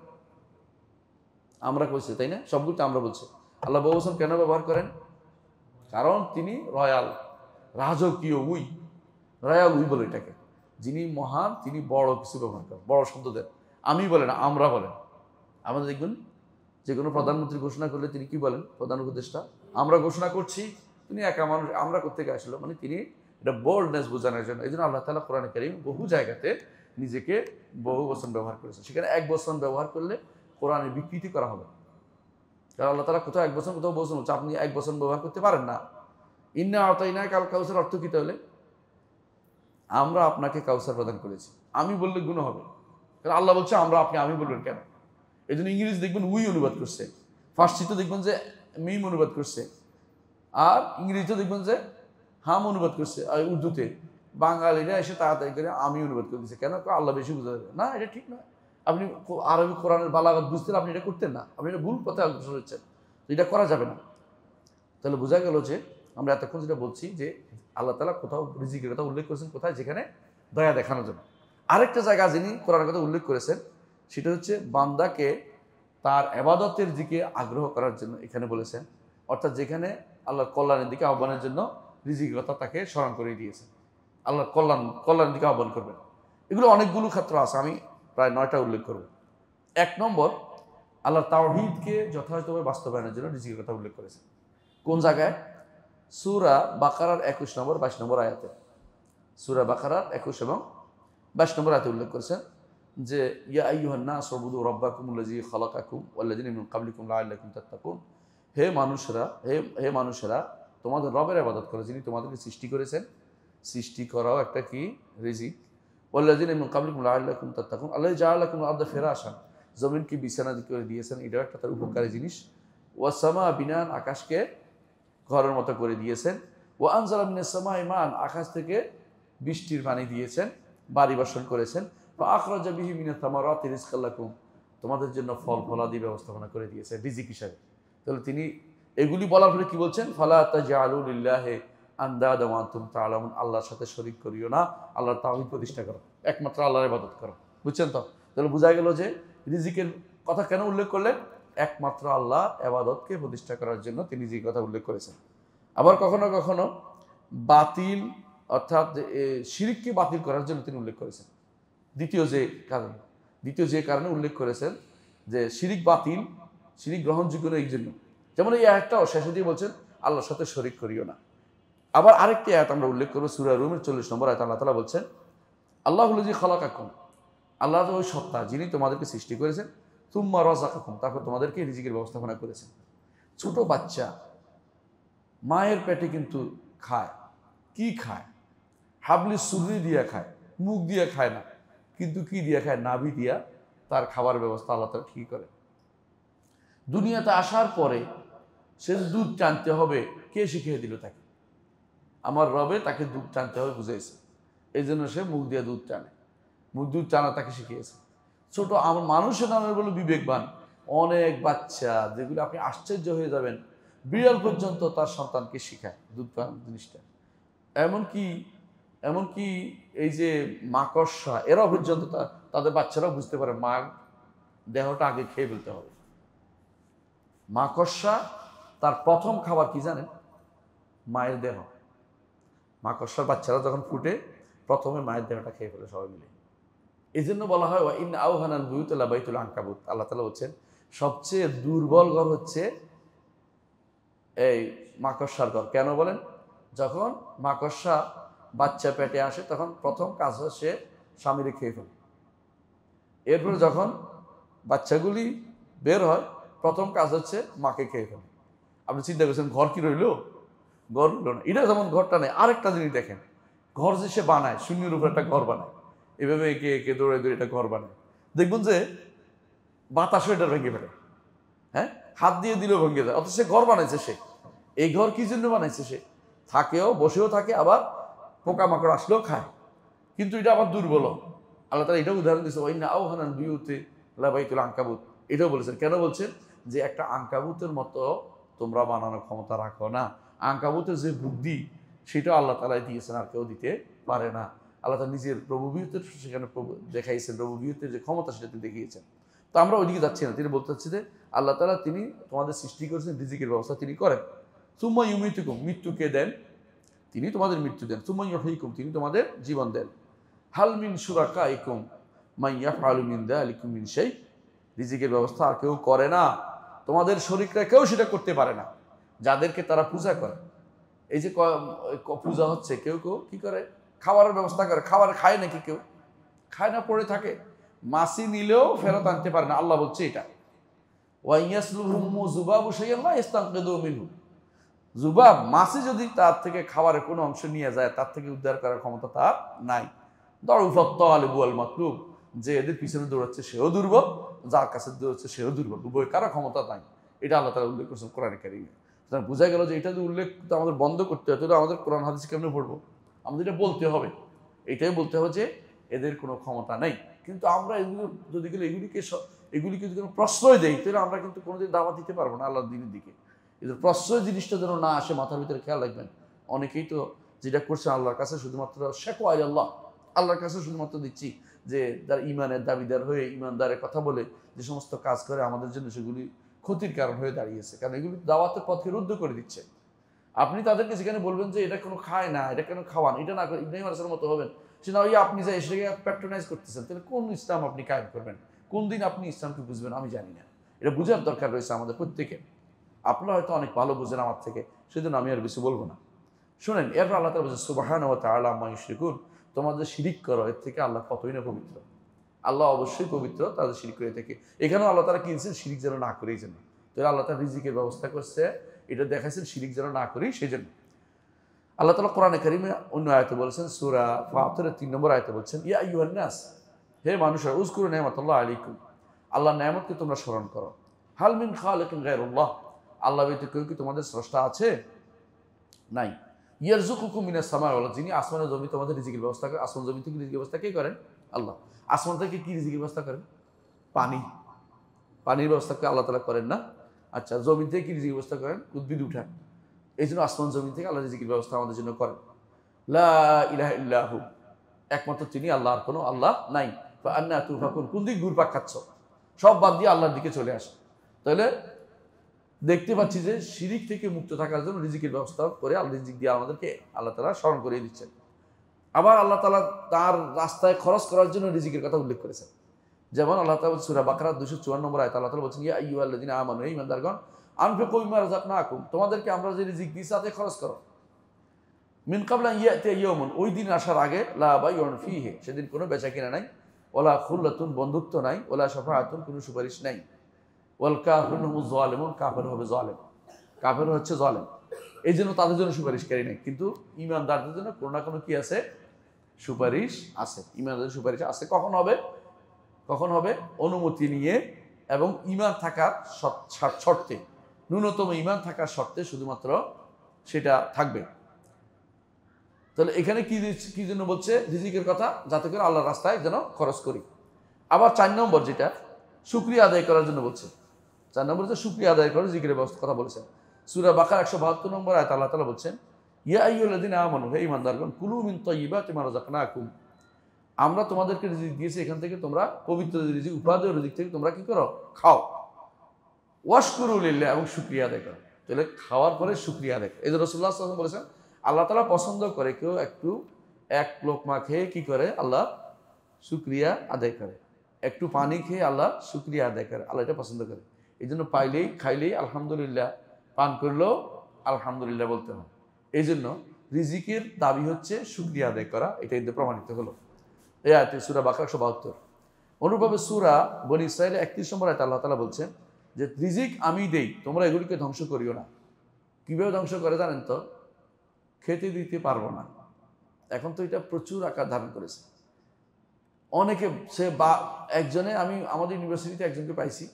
আমরা করেছি, তাই না? সবগুলো আমরা বলছি। আল্লাহ বহুবচন কেন ব্যবহার করেন? কারণ তিনি রয়াল, রাজকীয়, রয়াল বলে এটাকে। যিনি মহান তিনি বড় কিছু ব্যবহার করেন, বড় শব্দ দেন। আমি বলেন, আমরা বলেন। আমাদের দেখবেন যে কোনো প্রধানমন্ত্রী ঘোষণা করলে তিনি কি বলেন? প্রধান উপদেষ্টা, আমরা ঘোষণা করছি। তিনি একা মানুষ, আমরা কোত্থেকে আসলো, মানে তিনি এটা বোল্ডনেস বোঝানোর জন্য। এই জন্য আল্লাহ তাআলা কোরআনে কারীম বহু জায়গাতে নিজেকে বহু বচন ব্যবহার করেছেন। সেখানে এক বচন ব্যবহার করলে কোরআনের বিকৃতি করা হবে। কারণ আল্লাহ তাআলা কোথাও এক বচন, কোথাও বচন হচ্ছে, আপনি এক বচন ব্যবহার করতে পারেন না। ইন্না আতাইনা কাল কাউসার অর্থ কি তাহলে? আমরা আপনাকে কাউসার প্রদান করেছি। আমি বললে গুণ হবে, কারণ আল্লাহ বলছে আমরা, আমি বলবেন কেন? এই জন্য ইংরেজি দেখবেন উই অনুবাদ করছে, ফার্সিতে দেখবেন যে মিম অনুবাদ করছে, আর ইংরেজিতে দেখবেন যে হাম অনুবাদ করছে, আর উর্দুতে বাঙালিরা এসে তাড়াতাড়ি করে আমি অনুবাদ করে দিচ্ছে। কেন? আল্লাহ বেশি বুঝা যাবে না, এটা ঠিক নয়। আপনি আরবি কোরআনের বালাগাত বুঝতেন, আপনি এটা করতেন না, আপনি এটা ভুল পথে অগ্রসর হচ্ছেন, এটা করা যাবে না। তাহলে বোঝা গেল যে আমরা এতক্ষণ যেটা বলছি যে আল্লাহ তাআলা কোথাও রিজিকের কথা উল্লেখ করেছেন, কোথায়? যেখানে দয়া দেখানোর জন্য। আরেকটা জায়গা যিনি কোরআনের কথা উল্লেখ করেছেন সেটা হচ্ছে বান্দাকে তার ইবাদতের দিকে আগ্রহ করার জন্য এখানে বলেছেন, অর্থাৎ যেখানে আল্লাহর কল্যাণের দিকে আহ্বানের জন্য রিজিকের কথা তাকে স্মরণ করে দিয়েছেন। আল্লাহর কল্যাণের দিকে আহ্বান করবেন। এগুলো অনেকগুলো ক্ষেত্র আছে, আমি প্রায় 9টা উল্লেখ করব। 1 নম্বর, আল্লাহর তাওহীদকে যথাযথভাবে বাস্তবায়নের জন্য রিজিকের কথা উল্লেখ করেছেন। কোন জায়গায়? সূরা বাকারার 21 নম্বর 22 নম্বর আয়াতে। সূরা বাকারার 21 এবং 22 নম্বর আয়াতে উল্লেখ করেছেন যে ইয়া আইয়ুহান নাস উবুদু রাব্বাকুমুল্লাযী খালাকাকুম ওয়াল্লাযীনা মিন ক্বাবলিকুম লাআল্লাকুম তাত্তাকুন। হে মানুষেরা তোমাদের রবের ইবাদত করো, যিনি তোমাদেরকে সৃষ্টি করেছেন। সৃষ্টি করাও একটা কি? রিজিক। ওয়াল্লাযীনা মিন ক্বাবলিকুম লাআল্লাকুম তাত্তাকুন। আল্লাযী জাআলা লাকুমুল আরদা ফিরাশান, জমিনকে বিছানা করে দিয়েছেন, এটাও একটা তার উপকারী জিনিস। ওয়াস সামা বিনান, আকাশকে ঘরের মতো করে দিয়েছেন। ওয়া আনজালা মিনাস সামাই মান, আকাশ থেকে বৃষ্টির পানি দিয়েছেন, বাড়ি বর্ষণ করেছেন। বা আখরাজা বিহি মিনাত তামারাতি রিজকাল লাকুম, তোমাদের জন্য ফল ফলাদি ব্যবস্থাপনা করে দিয়েছেন রিজিক হিসাবে। তাহলে তিনি এগুলি বলার পরে কি বলছেন? ফালা তাজআলু লিল্লাহি আনদাদা ওয়া আনতুম তা'লামুন, আল্লাহর সাথে শরীক করিও না, আল্লাহর তাওহীদ প্রতিষ্ঠা করো, একমাত্র আল্লাহর ইবাদত করো। বুঝছেন তো? তাহলে বোঝা গেল যে রিজিকের কথা কেন উল্লেখ করলেন? একমাত্র আল্লাহ ইবাদতকে প্রতিষ্ঠা করার জন্য তিনি রিজিকের কথা উল্লেখ করেছেন। আবার কখনো কখনো বাতিল, অর্থাৎ শিরককে বাতিল করার জন্য তিনি উল্লেখ করেছেন। দ্বিতীয় যে কারণে উল্লেখ করেছেন যে শিরিক বাতিল, শিরিক গ্রহণযোগ্য না, এই জন্য। যেমন এই আয়াতটাও শেষে দিয়ে বলছেন আল্লাহর সাথে শরীক করিও না। আবার আরেকটি আয়াত আমরা উল্লেখ করবো, সূরা রুমের 40 নম্বর আয়াত। আল্লাহ তাআলা বলছেন আল্লাহুল্লাযী খালাকাকুম, আল্লাহ ওই সত্তা যিনি তোমাদেরকে সৃষ্টি করেছেন, সুম্মা রাযাকাকুম, তারপর তোমাদেরকে রিজিকের ব্যবস্থাপনা করেছেন। ছোট বাচ্চা মায়ের পেটে কিন্তু খায়, কি খায়? হাবলি সুররি দিয়া খায়, মুখ দিয়ে খায় না, কিন্তু কি দিয়ে খায়? নাভি দিয়া তার খাবার ব্যবস্থা আল্লাহ তাআলা ঠিক করে। দুনিয়াতে আসার পরে সে দুধ টানতে হবে, কে শিখিয়ে দিল তাকে? আমার রবে তাকে দুধ টানতে হবে বুঝাইছে, এই জন্য সে মুখ দিয়ে দুধ টানে, দুধ টানা তাকে শিখিয়েছে। ছোট আমার মানুষের নামের বলে বিবেকবান অনেক বাচ্চা, যেগুলো আপনি আশ্চর্য হয়ে যাবেন, বিড়াল পর্যন্ত তার সন্তানকে শিখায় দুধ পান জিনিসটা। এমনকি এই যে মাকড়সা, এরা পর্যন্ত তাদের বাচ্চারাও বুঝতে পারে মা দেহটা আগে খেয়ে ফেলতে হবে। মাকড়সা তার প্রথম খাবার কি জানেন? মায়ের দেহ। মাকড়সার বাচ্চারা যখন ফুটে প্রথমে মায়ের দেহটা খেয়ে ফেলে সবাই মিলে। এই জন্য বলা হয় ওয়া ইন্না আওহানাল বুয়ুতি লাবাইতুল আনকাবুত। আল্লাহ তাআলা বলছেন সবচেয়ে দুর্বল ঘর হচ্ছে এই মাকড়সার ঘর। কেন বলেন? যখন মাকড়সা বাচ্চা পেটে আসে তখন প্রথম কাজ হচ্ছে স্বামীরে খেয়ে ফেলে। এরপরে যখন বাচ্চাগুলি বের হয় প্রথম কাজ হচ্ছে মাকে খেয়ে ফেলে। আপনি চিন্তা করছেন ঘর কি রইল? ঘর রইল না। এটা যেমন ঘরটা নেই, আরেকটা জিনিস দেখেন, ঘর যে সে বানায়, শূন্যের উপর একটা ঘর বানায়, এভাবে একে একে দৌড়ে দৌড়ে একটা ঘর বানায়, দেখবেন যে বাতাসও এটা ভেঙে ফেলে। হ্যাঁ, হাত দিয়ে দিলেও ভেঙে যায়, অথচ সে ঘর বানাইছে। সে এই ঘর কি জন্য বানাইছে? সে থাকেও, বসেও থাকে, আবার পোকামাকড় আসলেও খায়, কিন্তু এটা আবার দুর্বল। আল্লাহ তাআলা এটাও উদাহরণ দিয়েছে ওয়া ইন্না আওহানাল বুয়ুতি লাবাইতুল আনকাবুত। এটাও বলেছেন। কেন বলছেন? যে একটা আনকাবুতের মতো তোমরা বানানোর ক্ষমতা রাখো না। আনকাবুতের যে বুদ্ধি সেটা আল্লাহ তাআলাই দিয়েছেন, আর কেউ দিতে পারে না। আল্লাহ তাআলা নিজের রবুবিয়তের সেখানে দেখাইছেন, রবুবিয়তের যে ক্ষমতা সেটা তিনি দেখিয়েছেন। তো আমরা ওইদিকে যাচ্ছি না। তিনি বলতে চাচ্ছি যে আল্লাহ তাআলা তিনি তোমাদের সৃষ্টি করেছেন, রিজিকের ব্যবস্থা তিনি করেন। সুম্মা ইউমিতুকুম, মৃত্যুকে দেন, তিনি তোমাদের মৃত্যু দেন। সুম্মা ইউহয়িকুম, তিনি তোমাদের জীবন দেন। হাল মিন শুরাকাইকুম মান ইয়াফআলু মিন যালিকুম মিন শাই, রিজিকের ব্যবস্থা আর কেউ করে না, তোমাদের শরীকরা কেউ সেটা করতে পারে না, যাদেরকে তারা পূজা করে। এই যে পূজা হচ্ছে, কেউ কেউ কি করে, খাবারের ব্যবস্থা করে, খাবার খায় নাকি? কেউ খায় না, পড়ে থাকে। মাসি নিলেও ফেরত আনতে পারে না, আল্লাহ বলছে এটা। ওয়াইয়াসলুহুম যুবাবু শাইআন লা ইস্তানকিদু মিনহু, যুবাব মাসি যদি তার থেকে খাবারের কোনো অংশ নিয়ে যায়, তার থেকে উদ্ধার করার ক্ষমতা তার নাই। দরুফাত তালিবু ওয়াল মাতলুব, যে এদের পিছনে দৌড়াচ্ছে সেও দুর্বল, যার কাছে দৌড়াচ্ছে সেও দুর্বল, উভয় কারো ক্ষমতা নাই। এটা আল্লাহ তাআলা উল্লেখ করেছেন কোরআনে কারিমে। বোঝা গেল যে এটা যদি উল্লেখ আমাদের বন্ধ করতে হয়, তাহলে আমাদের কোরআন হাদিস কেমনে পড়বো? আমাদের এটা বলতে হবে, এটাই বলতে হবে যে এদের কোনো ক্ষমতা নেই। কিন্তু আমরা এগুলো যদি এগুলিকে যদি প্রশ্রয় দেই, তাহলে আমরা কিন্তু কোনোদিন দাওয়াত দিতে পারবো না আল্লাহর দ্বীনের দিকে। এদের প্রশ্রয় জিনিসটা যেন না আসে মাথার ভিতরে, খেয়াল রাখবেন। অনেকেই তো যেটা করছে আল্লাহর কাছে শুধুমাত্র শেখো আল্লাহ, আল্লাহর কাছে শুধুমাত্র দিচ্ছি, যে যারা ইমানের দাবিদার হয়ে ইমানদারের কথা বলে যে সমস্ত কাজ করে, আমাদের জন্য সেগুলি ক্ষতির কারণ হয়ে দাঁড়িয়েছে, কারণ এগুলি দাওয়াতের পথকে রুদ্ধ করে দিচ্ছে। আপনি তাদেরকে যেখানে বলবেন যে এটা কোনো খায় না, এটা কেন খাওয়ান, এটা না করে ইব্রাহিম আলাইহিস সালামের মতো হবেন, সে না, ওই আপনি যে এসে প্যাট্রোনাইজ করতেছেন, তাহলে কোন ইসলাম আপনি কায়েম করবেন? কোন দিন আপনি ইসলামকে বুঝবেন? আমি জানি না। এটা বুঝার দরকার রয়েছে আমাদের প্রত্যেকের। আপনারা হয়তো অনেক ভালো বুঝেন আমার থেকে, সেজন্য আমি আর বেশি বলবো না। শোনেন, এরপর আল্লাহ তাআলা বলছেন সুবহানাহু ওয়া তাআলা আম্মা ইউশরিকুন, তোমাদের শিরিক করো, এর থেকে আল্লাহ কতই না পবিত্র। আল্লাহ অবশ্যই পবিত্র তাদের শিরিক করে থেকে। এখানেও আল্লাহ তাআলা কিনছেন শিরিক যেন না করেই জন্য। তাহলে আল্লাহ তাআলা রিজিকের ব্যবস্থা করছে, এটা দেখাইছেন শিরিক যেন না করি সেই জন্য। আল্লাহ তাআলা কোরআনে কারিমে অন্য আয়াতে বলেছেন, সূরা ফাতিরের 3 নম্বর আয়াতে বলছেন, ইয়া আইয়ুহান নাস, হে মানুষরা, উযকুরু নি'মাতাল্লাহি আলাইকুম, আল্লাহর নিয়ামতকে তোমরা স্মরণ করো। হাল মিন খালিকিন গায়রুল্লাহ, আল্লাহ ব্যতীত কেউ কি তোমাদের স্রষ্টা আছে? নাই। ইয়ারযুকুকুম মিনাস সামাই ওয়াল আরদ, যিনি আসমান ও জমি তোমাদের রিজিকের ব্যবস্থা করেন। আসমান জমি থেকে রিজিকের ব্যবস্থা কে করেন? আল্লাহ। আসমান থেকে কি রিজিকের ব্যবস্থা করেন? পানি, পানির ব্যবস্থা কে আল্লাহ তাআলা করেন না? আচ্ছা, জমি থেকে কি রিজিকের ব্যবস্থা করেন? উদ্ভিদ উঠান। এই জন্য আসমান জমি থেকে আল্লাহ রিজিকের ব্যবস্থা আমাদের জন্য করেন। লা ইলাহা ইল্লাহু, একমাত্র তিনি আল্লাহ, আর কোনো আল্লাহ নাই। ফাআন্না তুফাকুন, কোন দিক ঘুরপাক খাচ্ছ? সব বাদ দিয়ে আল্লাহর দিকে চলে আসে। তাহলে দেখতে পাচ্ছি যে শিরিক থেকে মুক্ত থাকার জন্য রিজিকের ব্যবস্থা করে আল্লাহ রিজিক দিয়ে আমাদেরকে আল্লাহ তাআলা স্মরণ করিয়ে দিচ্ছেন। আবার আল্লাহ তাআলা তার রাস্তায় খরচ করার জন্য রিজিকের কথা উল্লেখ করেছেন। যেমন আল্লাহ তাআলা সূরা বাকারা 254 নম্বর আয়াতে আল্লাহ তাআলা বলছেন, ইয়া আইয়ুহাল্লাযিনা আমানু, হে ঈমানদারগণ, আনফিকু মিম্মা রাযাকনাকুম, তোমাদেরকে আমরা যে রিজিক দিয়েছি তাতে খরচ করো। মিন ক্বাবলি আন ইয়াতিয়া ইয়াউমুন, ওই দিন আসার আগে, লা বাইউন ফীহি, সেদিন কোনো বেচাকেনা নাই, ওয়ালা খুল্লাতুন, বন্ধুত্ব নাই, ওয়ালা শাফাআতুন, কোনো সুপারিশ নাই, ওয়াল কাফিরুন হুমুজ যালিমুন, কাফের হবে জালেম, কাফের হচ্ছে জালেম। এই জন্য তাদের জন্য সুপারিশকারী নেই। কিন্তু ঈমানদারদের জন্য কোনো না কোনো কি আছে? সুপারিশ আছে। ঈমানদারদের সুপারিশ আছে। কখন হবে? কখন হবে? অনুমতি নিয়ে এবং ঈমান থাকার শর্তে, ন্যূনতম ঈমান থাকার শর্তে শুধুমাত্র সেটা থাকবে। তাহলে এখানে কি জন্য বলছে? রিজিকের কথা, যাতে করে আল্লাহর রাস্তায় যেন খরচ করি। আবার 4 নম্বর যেটা, শুকরিয়া আদায় করার জন্য বলছে। 4 নম্বর হচ্ছে শুকরিয়া আদায় করার জিকিরের কথা বলেছেন। সূরা বাকারা 172 নম্বর আয়াতে আল্লাহ তাআলা বলছেন, ইয়া আইয়ুহাল্লাযিনা আমানু, হে ঈমানদারগণ, কুলু মিন তাইয়্যিবাতি মা রাযাকনাকুম, আমরা তোমাদেরকে রিজিক দিয়েছি, এখান থেকে তোমরা পবিত্র রিজিক, উপাদেয় রিজিক থেকে তোমরা কি করো? খাও। ওয়াশকুরু লিল্লাহ, এবং শুকরিয়া আদায় করো। তাহলে খাওয়ার পরে শুকরিয়া আদায় করো। এই যে রাসূলুল্লাহ সাল্লাল্লাহু আলাইহি ওয়াসাল্লাম বলেছেন, আল্লাহ তাআলা পছন্দ করে কেউ এক লোকমা খেয়ে কি করে? আল্লাহ শুকরিয়া আদায় করে। একটু পানি খেয়ে আল্লাহ শুকরিয়া আদায় করে, আল্লাহ এটা পছন্দ করে। এই জন্য পাইলেই খাইলেই আলহামদুলিল্লাহ, পান করলেও আলহামদুলিল্লাহ বলতে হয়। এই জন্য রিজিকের দাবি হচ্ছে শুকরিয়া আদায় করা, এটা এতে প্রমাণিত হলো এই আয়াতে, সূরা বাকারা 172। অনুরূপভাবে সূরা বনী ইসরাঈল 31 নম্বর আয়াতে আল্লাহ তাআলা বলছেন যে রিজিক আমি দেই, তোমরা এগুলিকে ধ্বংস করিও না। কিভাবে ধ্বংস করে জানেন তো? খেতে দিতে পারবো না। এখন তো এটা প্রচুর আকার ধারণ করেছে। অনেকে একজনে, আমি আমাদের ইউনিভার্সিটিতে একজনকে পাইছি,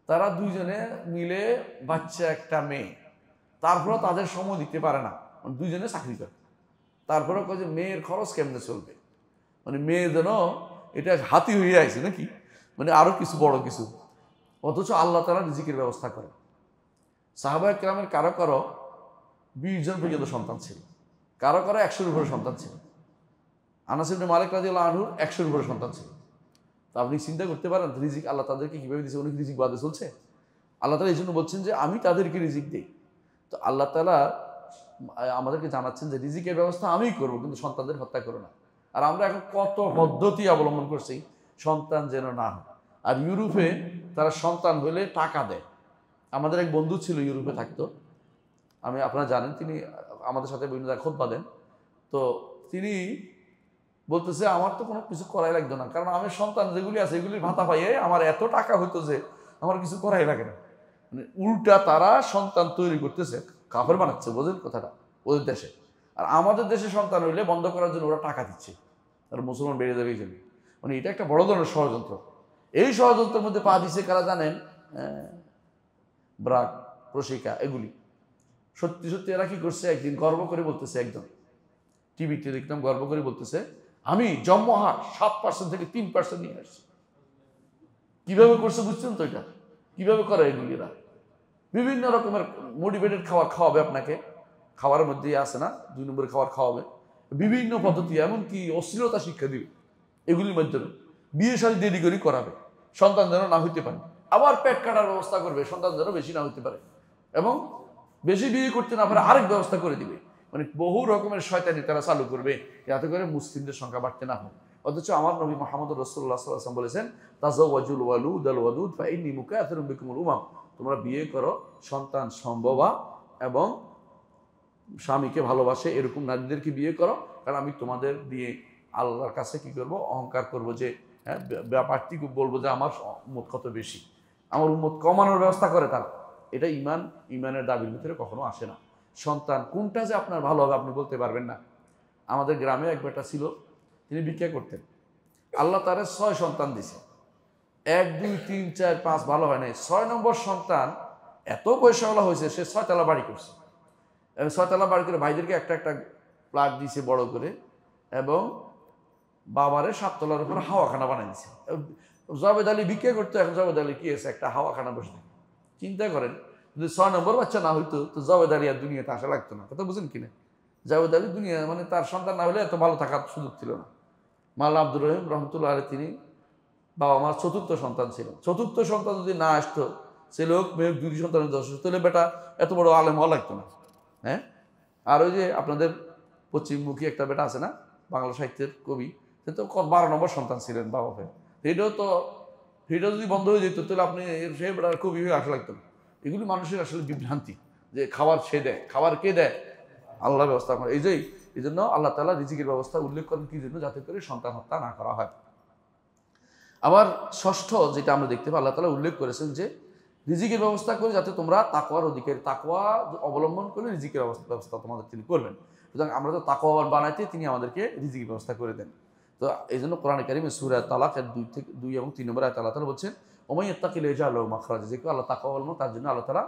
তারা 2 জনে মিলে বাচ্চা একটা মেয়ে, তারপরেও তাদের সময় দিতে পারে না। 2 জনে চাকরি করে, তারপরেও কয় যে মেয়ের খরচ কেমনে চলবে, মানে মেয়ে যেন এটা হাতি হয়ে আছে নাকি, মানে আরো কিছু বড় কিছু। অথচ আল্লাহ তাআলা রিজিকের ব্যবস্থা করে। সাহাবায়ে কেরামের কারো 20 জন পর্যন্ত সন্তান ছিল, কারো 100-এর উপরে সন্তান ছিল। আনাস ইবনে মালিক রাদিয়াল্লাহু আনহুর 100-এর উপরে সন্তান ছিল। তো আপনি চিন্তা করতে পারেন রিজিক আল্লাহ তাদেরকে কীভাবে দিয়েছে, উনি রিজিক বাদে চলছে? আল্লাহ তালা এই জন্য বলছেন যে আমি তাদেরকে রিজিক দিই। তো আল্লাহ তালা আমাদেরকে জানাচ্ছেন যে রিজিকের ব্যবস্থা আমিই করবো, কিন্তু সন্তানদের হত্যা করো না। আর আমরা এখন কত পদ্ধতি অবলম্বন করছি সন্তান যেন না হয়। আর ইউরোপে তারা সন্তান হলে টাকা দেয়। আমাদের এক বন্ধু ছিল ইউরোপে থাকতো, আপনারা জানেন, তিনি আমাদের সাথে বিভিন্ন জায়গায় খোদবা দেন। তো তিনি বলতেছে আমার তো কোনো কিছু করাই লাগতো না, কারণ আমার সন্তান যেগুলি আছে এগুলির ভাতা পাইয়ে আমার এত টাকা হইতো যে আমার কিছু করাই লাগে না। মানে উল্টা তারা সন্তান তৈরি করতেছে, কাফের বানাচ্ছে, বোঝেন কথাটা, ওদের দেশে। আর আমাদের দেশে সন্তান হইলে বন্ধ করার জন্য ওরা টাকা দিচ্ছে, আর মুসলমান বেড়ে যাবে এই জন্য। মানে এটা একটা বড় ধরনের ষড়যন্ত্র। এই ষড়যন্ত্রের মধ্যে পা দিচ্ছে কারা জানেন? ব্রাক, প্রশিকা, এগুলি। সত্যি সত্যি এরা কি করছে, একদিন গর্ব করে বলতেছে, একদম টিভিতে দেখলাম, গর্ব করে বলতেছে আমি জন্ম হার 7% থেকে 3% নিয়ে আসছি। কিভাবে করছে বুঝছেন তো? এটা কিভাবে করে এগুলি এরা? বিভিন্ন রকমের মোটিভেটেড খাবার খাওয়াবে আপনাকে, খাবারের মধ্যে আছে না 2 নম্বরের খাবার খাওয়াবে, বিভিন্ন পদ্ধতি, এমনকি অশ্লীলতা শিক্ষা দিবে এগুলির মাধ্যমে। বিয়ে শাদী দেরি করে করাবে, সন্তান যেন না হইতে পারে। আবার পেট কাটার ব্যবস্থা করবে, সন্তান যেন বেশি না হইতে পারে, এবং বেশি বিয়ে করতে না পারে আরেক ব্যবস্থা করে দিবে। মানে বহু রকমের শয়তানি তারা চালু করবে, যাতে করে মুসলিমদের সংখ্যা বাড়তে না হয়। অথচ আমার নবী মুহাম্মদ রাসূলুল্লাহ সাল্লাল্লাহু আলাইহি ওয়াসাল্লাম বলেছেন, তাযাওয়াজুল ওয়ালুদ আল ওয়াদুদ ফাইন্নী মুকাথিরুম বিকুমুল উমাম। তোমরা বিয়ে করো সন্তান সম্ভবা এবং স্বামীকে ভালোবাসে এরকম নারীদেরকে বিয়ে করো, কারণ আমি তোমাদের দিয়ে আল্লাহর কাছে কি করব, অহংকার করব, যে ব্যাপারটি বলবো যে আমার উম্মত কত বেশি, আমার উম্মত কমানোর ব্যবস্থা করে তারা। এটা ইমানের দাবির ভিতরে কখনো আসে না। সন্তান কোনটা যে আপনার ভালো হবে আপনি বলতে পারবেন না। আমাদের গ্রামে এক বেটা ছিল, তিনি ভিক্ষা করতেন। আল্লাহ তারে 6 সন্তান দিছে, 1 2 3 4 5 ভালো হয় নাই, 6 নম্বর সন্তান এত পয়সাওয়ালা হয়েছে, সে 6 তলা বাড়ি করছে। 6 তলা বাড়ি করে ভাইদেরকে একটা একটা প্লাট দিছে বড় করে, এবং বাবারে 7 তলার উপর হাওয়াখানা বানাই দিছে। জাবেদ আলী ভিক্ষা করতো, এখন জাবেদ আলী কি আছে, একটা হাওয়াখানা বসে থাকে। চিন্তা করেন, যদি 6 নম্বর বাচ্চা না হইতো তো জাবেদ আলী আর দুনিয়াতে আসা লাগতো না। কথা বুঝেন কিনা? জাবেদ আলী দুনিয়া মানে তার সন্তান না হলে এত ভালো থাকার সুযোগ ছিল না। মাওলানা আব্দুর রহিম রহমতুল্লাহ আলাইহি, তিনি বাবা মার 4র্থ সন্তান ছিলেন। 4র্থ সন্তান যদি না আসতো, ছেলে হোক মেয়ে হোক, 2 সন্তানের 10, তাহলে বেটা এত বড় আলেম হওয়া লাগতো না। হ্যাঁ, আর ওই যে আপনাদের পশ্চিমমুখী একটা বেটা আছে না, বাংলা সাহিত্যের কবি, সে তো 12 নম্বর সন্তান ছিলেন বাবা ভাই। সেটাও যদি বন্ধ হয়ে যেত, তাহলে আপনি সে বেটার কবি হয়ে আসা লাগতো না। এগুলি মানুষের আসলে বিভ্রান্তি, যে খাবার সে দেয়, খাবার কে দেয়? আল্লাহ ব্যবস্থা করে। এই জন্য আল্লাহ তাআলা রিজিকের ব্যবস্থা উল্লেখ করেন কি জন্য? যাতে করে সন্তান হত্যা না করা হয়। আবার ষষ্ঠ যেটা আমরা দেখতে পাই, আল্লাহ তাআলা উল্লেখ করেছেন যে রিজিকের ব্যবস্থা করে যাতে তোমরা তাকওয়ার অধিকারী, তাকওয়া অবলম্বন করে রিজিকের ব্যবস্থা তোমাদের তিনি করবেন। সুতরাং আমরা তো তাকওয়াবান বানাইতে তিনি আমাদেরকে রিজিকের ব্যবস্থা করে দেন। তো এই জন্য কোরআনে কারিমে সূরা তালাকের 2 এবং 3 নম্বর আয়াতে আল্লাহ তাআলা বলছেন, ওমাই ইয়াত্তাকিল্লাহ ইয়াজআল লাহু মাখরাজা, যে কেউ আল্লাহ তাকওয়া অবলম্বন, তার জন্য আল্লাহ তাআলা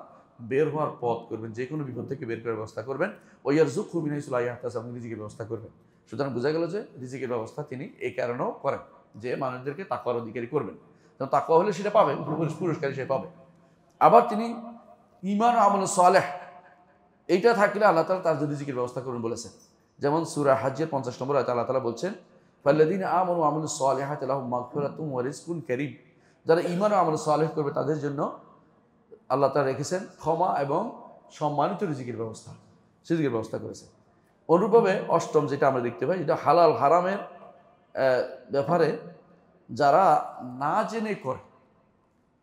বের হওয়ার পথ করবেন, যে কোনো বিপদ থেকে বের করার ব্যবস্থা করবেন। ওয়া ইয়ারযুকহু মিন হাইসু লা ইয়াহতাসিব, এবং রিজিকের ব্যবস্থা করবেন। সুতরাং বোঝা গেল যে রিজিকের ব্যবস্থা তিনি এই কারণেও করেন যে মানুষদেরকে তাকওয়ার অধিকারী করবেন। তো তাকওয়া হলে সেটা পাবে, পুরস্কার সে পাবে। আবার তিনি ঈমান ও আমল সালেহ এইটা থাকলে আল্লাহ তাআলা তার রিজিকের ব্যবস্থা করবেন বলেছেন। যেমন সূরা হজ্জের 50 নম্বর আয়াতে আল্লাহ তাআলা বলছেন, ফাল্লাযীনা আমানু ওয়া আমিলুস সালিহাতি লাহুম মাগফিরাতুম ওয়া রিজকুন কারীম। যারা ঈমান ও আমল সালেহ করবে তাদের জন্য আল্লাহ তাআলা রেখেছেন ক্ষমা এবং সম্মানিত রিজিকের ব্যবস্থা করেছেন। অনুরূপভাবে অষ্টম যেটা আমরা দেখতে পাই, যেটা হালাল হারামের ব্যাপারে যারা না জেনে করে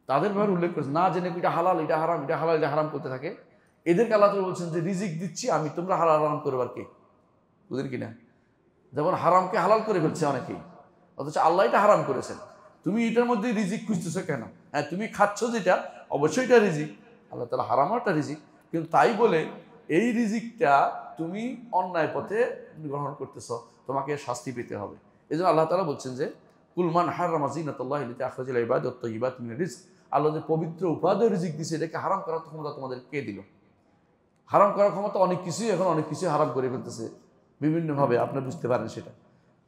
তাদের ব্যাপারে উল্লেখ করেছে। না জেনে এটা হালাল এটা হারাম, এটা হালাল এটা হারাম করতে থাকে, এদেরকে আল্লাহ তাআলা বলছেন যে রিজিক দিচ্ছি আমি, তোমরা হালাল হারাম করবার কে? বুঝলেন কিনা? যেমন হারামকে হালাল করে ফেলছে অনেকেই, অথচ আল্লাহ এটা হারাম করেছেন। তুমি এটার মধ্যে রিজিক খুঁজতেছো কেন? হ্যাঁ, তুমি খাচ্ছ যেটা অবশ্যই এটা রিজিক, আল্লাহ তাআলা হারামও একটা রিজিক, কিন্তু তাই বলে এই রিজিকটা তুমি অন্যায় পথে গ্রহণ করতেছ, তোমাকে শাস্তি পেতে হবে। এই জন্য আল্লাহ তাআলা বলছেন যে কুলমান হারামা যিনাতাল্লাহি আল্লাতী আখরাজা লিল ইবাদি ওয়াত তাইয়্যিবাতি মিনার রিজক, আল্লাহ যে পবিত্র উপাদেয় রিজিক দিয়েছে, এটাকে হারাম করার ক্ষমতা তোমাদের কে দিল? হারাম করার ক্ষমতা অনেক কিছুই, এখন অনেক কিছুই হারাম করে ফেলতেছে বিভিন্নভাবে, আপনি বুঝতে পারেন সেটা।